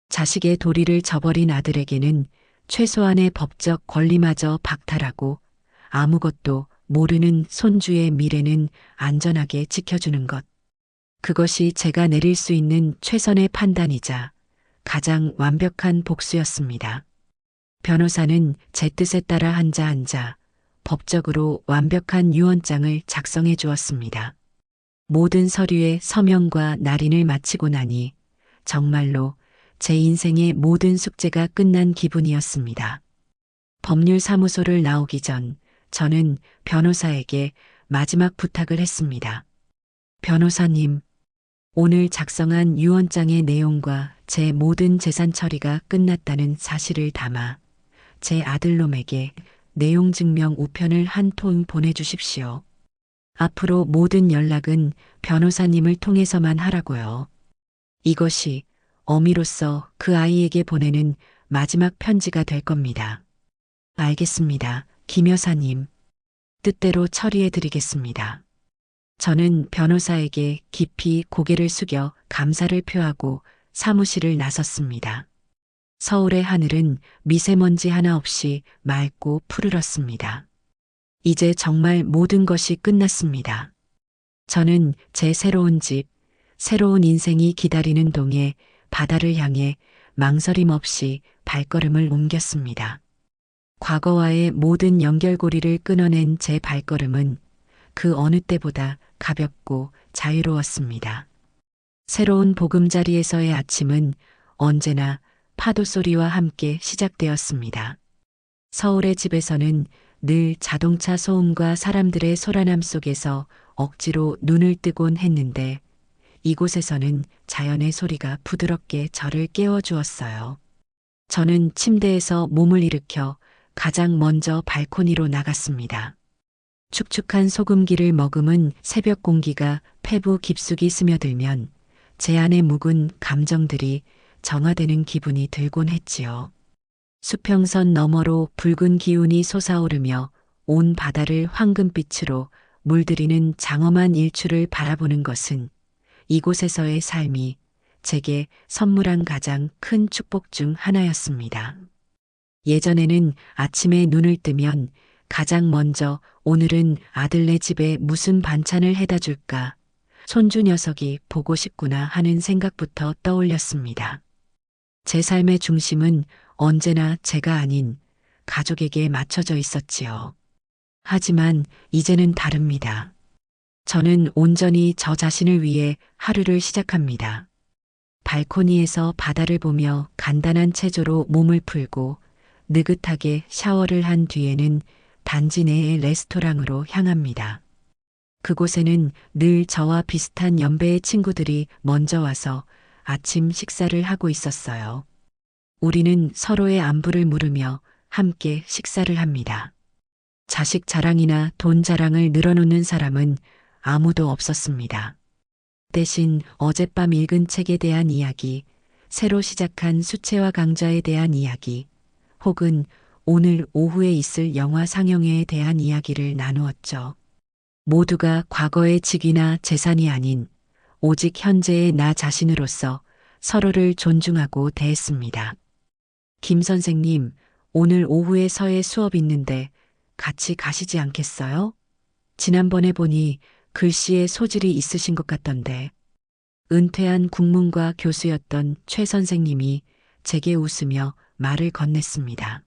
자식의 도리를 저버린 아들에게는 최소한의 법적 권리마저 박탈하고 아무것도 모르는 손주의 미래는 안전하게 지켜주는 것. 그것이 제가 내릴 수 있는 최선의 판단이자 가장 완벽한 복수였습니다. 변호사는 제 뜻에 따라 한자 법적으로 완벽한 유언장을 작성해 주었습니다. 모든 서류의 서명과 날인을 마치고 나니 정말로 제 인생의 모든 숙제가 끝난 기분이었습니다. 법률사무소를 나오기 전 저는 변호사에게 마지막 부탁을 했습니다. 변호사님, 오늘 작성한 유언장의 내용과 제 모든 재산 처리가 끝났다는 사실을 담아 제 아들놈에게 내용 증명 우편을 한 통 보내주십시오. 앞으로 모든 연락은 변호사님을 통해서만 하라고요. 이것이 어미로서 그 아이에게 보내는 마지막 편지가 될 겁니다. 알겠습니다, 김 여사님. 뜻대로 처리해 드리겠습니다. 저는 변호사에게 깊이 고개를 숙여 감사를 표하고 사무실을 나섰습니다. 서울의 하늘은 미세먼지 하나 없이 맑고 푸르렀습니다. 이제 정말 모든 것이 끝났습니다. 저는 제 새로운 집, 새로운 인생이 기다리는 동에 바다를 향해 망설임 없이 발걸음을 옮겼습니다. 과거와의 모든 연결고리를 끊어낸 제 발걸음은 그 어느 때보다 가볍고 자유로웠습니다. 새로운 보금자리에서의 아침은 언제나 파도 소리와 함께 시작되었습니다. 서울의 집에서는 늘 자동차 소음과 사람들의 소란함 속에서 억지로 눈을 뜨곤 했는데 이곳에서는 자연의 소리가 부드럽게 저를 깨워주었어요. 저는 침대에서 몸을 일으켜 가장 먼저 발코니로 나갔습니다. 축축한 소금기를 머금은 새벽 공기가 폐부 깊숙이 스며들면 제 안에 묵은 감정들이 정화되는 기분이 들곤 했지요. 수평선 너머로 붉은 기운이 솟아오르며 온 바다를 황금빛으로 물들이는 장엄한 일출을 바라보는 것은 이곳에서의 삶이 제게 선물한 가장 큰 축복 중 하나였습니다. 예전에는 아침에 눈을 뜨면 가장 먼저 오늘은 아들네 집에 무슨 반찬을 해다 줄까? 손주 녀석이 보고 싶구나 하는 생각부터 떠올렸습니다. 제 삶의 중심은 언제나 제가 아닌 가족에게 맞춰져 있었지요. 하지만 이제는 다릅니다. 저는 온전히 저 자신을 위해 하루를 시작합니다. 발코니에서 바다를 보며 간단한 체조로 몸을 풀고 느긋하게 샤워를 한 뒤에는 단지 내의 레스토랑으로 향합니다. 그곳에는 늘 저와 비슷한 연배의 친구들이 먼저 와서 아침 식사를 하고 있었어요. 우리는 서로의 안부를 물으며 함께 식사를 합니다. 자식 자랑이나 돈 자랑을 늘어놓는 사람은 아무도 없었습니다. 대신 어젯밤 읽은 책에 대한 이야기, 새로 시작한 수채화 강좌에 대한 이야기, 혹은 오늘 오후에 있을 영화 상영회에 대한 이야기를 나누었죠. 모두가 과거의 직위나 재산이 아닌 오직 현재의 나 자신으로서 서로를 존중하고 대했습니다. 김 선생님, 오늘 오후에 서예 수업 있는데 같이 가시지 않겠어요? 지난번에 보니 글씨에 소질이 있으신 것 같던데. 은퇴한 국문과 교수였던 최 선생님이 제게 웃으며 말을 건넸습니다.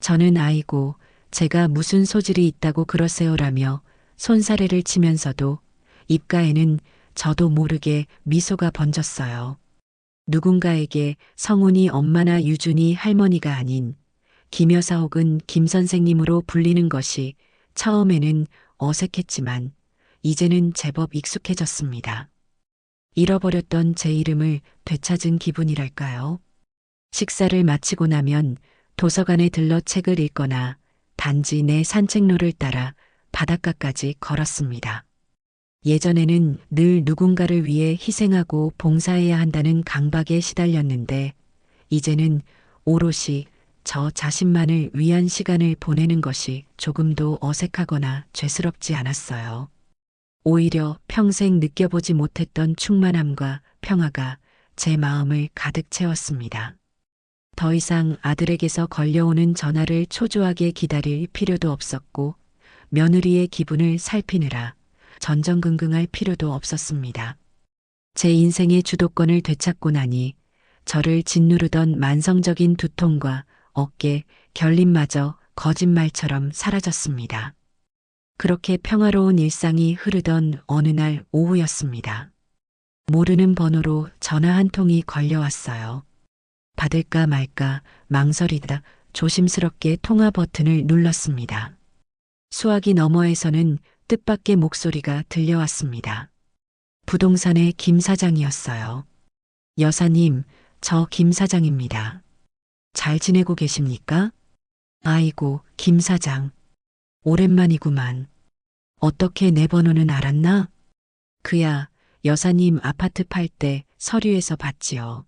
저는 아이고, 제가 무슨 소질이 있다고 그러세요라며 손사래를 치면서도 입가에는 저도 모르게 미소가 번졌어요. 누군가에게 성훈이 엄마나 유준이 할머니가 아닌 김 여사 혹은 김 선생님으로 불리는 것이 처음에는 어색했지만 이제는 제법 익숙해졌습니다. 잃어버렸던 제 이름을 되찾은 기분이랄까요? 식사를 마치고 나면 도서관에 들러 책을 읽거나 단지 내 산책로를 따라 바닷가까지 걸었습니다. 예전에는 늘 누군가를 위해 희생하고 봉사해야 한다는 강박에 시달렸는데 이제는 오롯이 저 자신만을 위한 시간을 보내는 것이 조금도 어색하거나 죄스럽지 않았어요. 오히려 평생 느껴보지 못했던 충만함과 평화가 제 마음을 가득 채웠습니다. 더 이상 아들에게서 걸려오는 전화를 초조하게 기다릴 필요도 없었고 며느리의 기분을 살피느라 전전긍긍할 필요도 없었습니다. 제 인생의 주도권을 되찾고 나니 저를 짓누르던 만성적인 두통과 어깨, 결림마저 거짓말처럼 사라졌습니다. 그렇게 평화로운 일상이 흐르던 어느 날 오후였습니다. 모르는 번호로 전화 한 통이 걸려왔어요. 받을까 말까 망설이다 조심스럽게 통화 버튼을 눌렀습니다. 수화기 너머에서는 뜻밖의 목소리가 들려왔습니다. 부동산의 김 사장이었어요. 여사님, 저 김 사장입니다. 잘 지내고 계십니까? 아이고, 김 사장. 오랜만이구만. 어떻게 내 번호는 알았나? 그야 여사님 아파트 팔 때 서류에서 봤지요.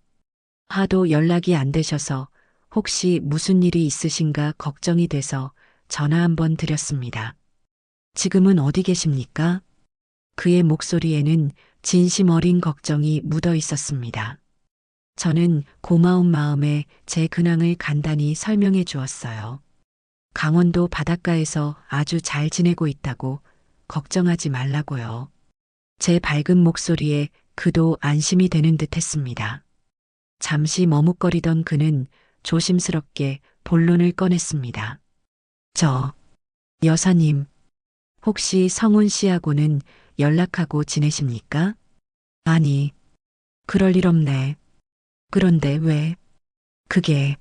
하도 연락이 안 되셔서 혹시 무슨 일이 있으신가 걱정이 돼서 전화 한번 드렸습니다. 지금은 어디 계십니까? 그의 목소리에는 진심 어린 걱정이 묻어 있었습니다. 저는 고마운 마음에 제 근황을 간단히 설명해 주었어요. 강원도 바닷가에서 아주 잘 지내고 있다고 걱정하지 말라고요. 제 밝은 목소리에 그도 안심이 되는 듯 했습니다. 잠시 머뭇거리던 그는 조심스럽게 본론을 꺼냈습니다. 여사님, 혹시 성훈 씨하고는 연락하고 지내십니까? 아니, 그럴 일 없네. 그런데 왜? 그게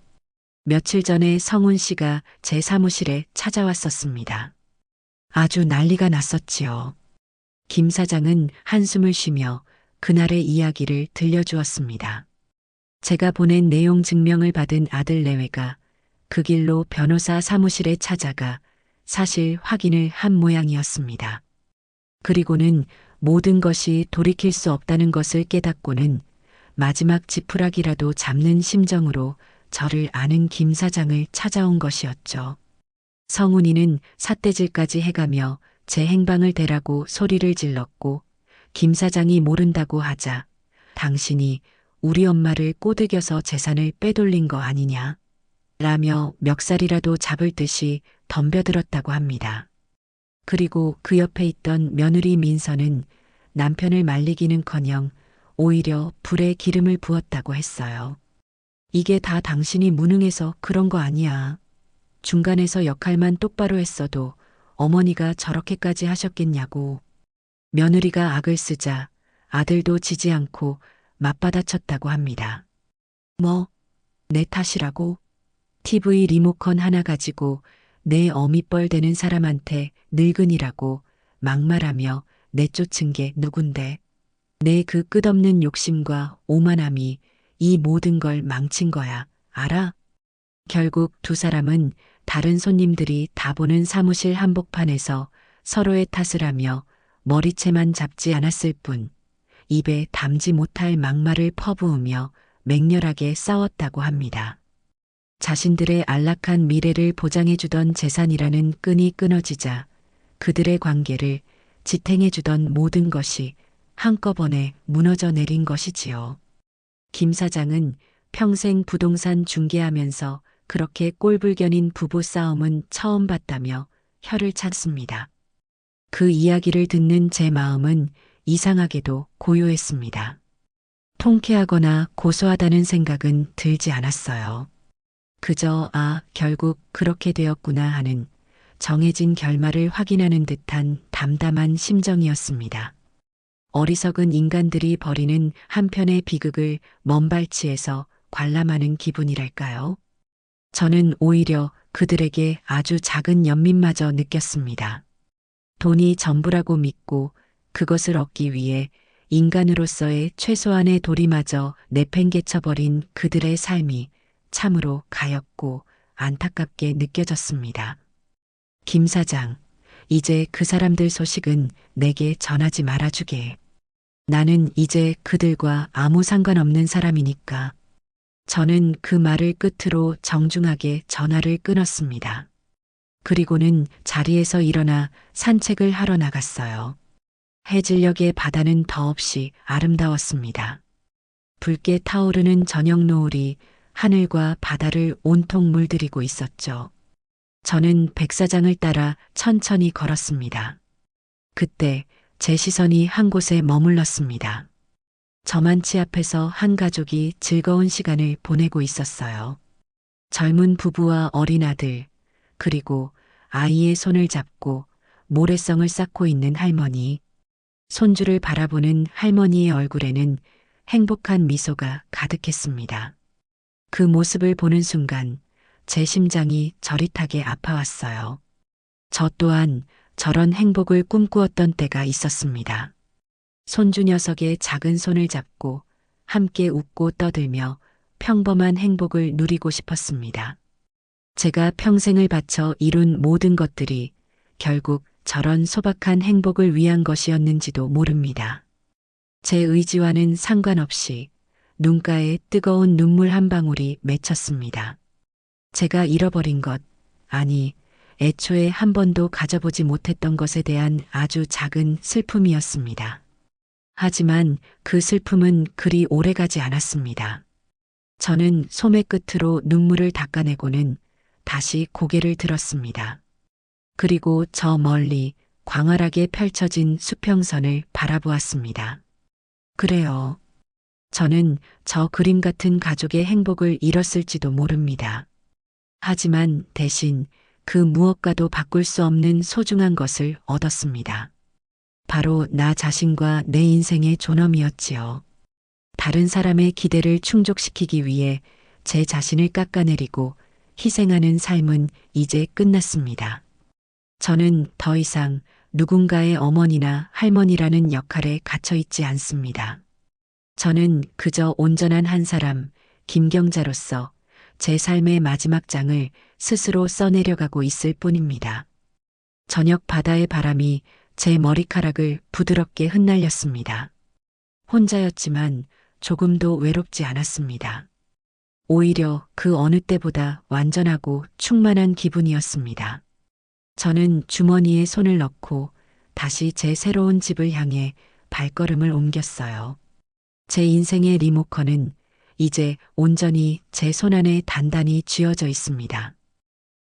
며칠 전에 성훈 씨가 제 사무실에 찾아왔었습니다. 아주 난리가 났었지요. 김 사장은 한숨을 쉬며 그날의 이야기를 들려주었습니다. 제가 보낸 내용 증명을 받은 아들 내외가 그 길로 변호사 사무실에 찾아가 사실 확인을 한 모양이었습니다. 그리고는 모든 것이 돌이킬 수 없다는 것을 깨닫고는 마지막 지푸라기라도 잡는 심정으로 저를 아는 김 사장을 찾아온 것이었죠. 성훈이는 삿대질까지 해가며 제 행방을 대라고 소리를 질렀고 김 사장이 모른다고 하자 당신이 우리 엄마를 꼬드겨서 재산을 빼돌린 거 아니냐 라며 멱살이라도 잡을 듯이 덤벼들었다고 합니다. 그리고 그 옆에 있던 며느리 민서는 남편을 말리기는커녕 오히려 불에 기름을 부었다고 했어요. 이게 다 당신이 무능해서 그런 거 아니야. 중간에서 역할만 똑바로 했어도 어머니가 저렇게까지 하셨겠냐고. 며느리가 악을 쓰자 아들도 지지 않고 맞받아쳤다고 합니다. 뭐, 내 탓이라고? TV 리모컨 하나 가지고 내 어미뻘 되는 사람한테 늙은이라고 막말하며 내쫓은 게 누군데. 내 그 끝없는 욕심과 오만함이 이 모든 걸 망친 거야. 알아? 결국 두 사람은 다른 손님들이 다 보는 사무실 한복판에서 서로의 탓을 하며 머리채만 잡지 않았을 뿐 입에 담지 못할 막말을 퍼부으며 맹렬하게 싸웠다고 합니다. 자신들의 안락한 미래를 보장해주던 재산이라는 끈이 끊어지자 그들의 관계를 지탱해주던 모든 것이 한꺼번에 무너져 내린 것이지요. 김 사장은 평생 부동산 중개하면서 그렇게 꼴불견인 부부 싸움은 처음 봤다며 혀를 찼습니다. 그 이야기를 듣는 제 마음은 이상하게도 고요했습니다. 통쾌하거나 고소하다는 생각은 들지 않았어요. 그저 결국 그렇게 되었구나 하는 정해진 결말을 확인하는 듯한 담담한 심정이었습니다. 어리석은 인간들이 벌이는 한편의 비극을 먼발치에서 관람하는 기분이랄까요? 저는 오히려 그들에게 아주 작은 연민마저 느꼈습니다. 돈이 전부라고 믿고 그것을 얻기 위해 인간으로서의 최소한의 도리마저 내팽개쳐버린 그들의 삶이 참으로 가엾고 안타깝게 느껴졌습니다. 김 사장, 이제 그 사람들 소식은 내게 전하지 말아주게. 나는 이제 그들과 아무 상관없는 사람이니까. 저는 그 말을 끝으로 정중하게 전화를 끊었습니다. 그리고는 자리에서 일어나 산책을 하러 나갔어요. 해질녘의 바다는 더없이 아름다웠습니다. 붉게 타오르는 저녁 노을이 하늘과 바다를 온통 물들이고 있었죠. 저는 백 사장을 따라 천천히 걸었습니다. 그때 제 시선이 한 곳에 머물렀습니다. 저만치 앞에서 한 가족이 즐거운 시간을 보내고 있었어요. 젊은 부부와 어린 아들, 그리고 아이의 손을 잡고 모래성을 쌓고 있는 할머니. 손주를 바라보는 할머니의 얼굴에는 행복한 미소가 가득했습니다. 그 모습을 보는 순간 제 심장이 저릿하게 아파왔어요. 저 또한 저런 행복을 꿈꾸었던 때가 있었습니다. 손주 녀석의 작은 손을 잡고 함께 웃고 떠들며 평범한 행복을 누리고 싶었습니다. 제가 평생을 바쳐 이룬 모든 것들이 결국 저런 소박한 행복을 위한 것이었는지도 모릅니다. 제 의지와는 상관없이 눈가에 뜨거운 눈물 한 방울이 맺혔습니다. 제가 잃어버린 것, 아니, 애초에 한 번도 가져보지 못했던 것에 대한 아주 작은 슬픔이었습니다. 하지만 그 슬픔은 그리 오래가지 않았습니다. 저는 소매 끝으로 눈물을 닦아내고는 다시 고개를 들었습니다. 그리고 저 멀리 광활하게 펼쳐진 수평선을 바라보았습니다. 그래요. 저는 저 그림 같은 가족의 행복을 잃었을지도 모릅니다. 하지만 대신 그 무엇과도 바꿀 수 없는 소중한 것을 얻었습니다. 바로 나 자신과 내 인생의 존엄이었지요. 다른 사람의 기대를 충족시키기 위해 제 자신을 깎아내리고 희생하는 삶은 이제 끝났습니다. 저는 더 이상 누군가의 어머니나 할머니라는 역할에 갇혀 있지 않습니다. 저는 그저 온전한 한 사람, 김경자로서 제 삶의 마지막 장을 스스로 써내려가고 있을 뿐입니다. 저녁 바다의 바람이 제 머리카락을 부드럽게 흩날렸습니다. 혼자였지만 조금도 외롭지 않았습니다. 오히려 그 어느 때보다 완전하고 충만한 기분이었습니다. 저는 주머니에 손을 넣고 다시 제 새로운 집을 향해 발걸음을 옮겼어요. 제 인생의 리모컨은 이제 온전히 제 손안에 단단히 쥐어져 있습니다.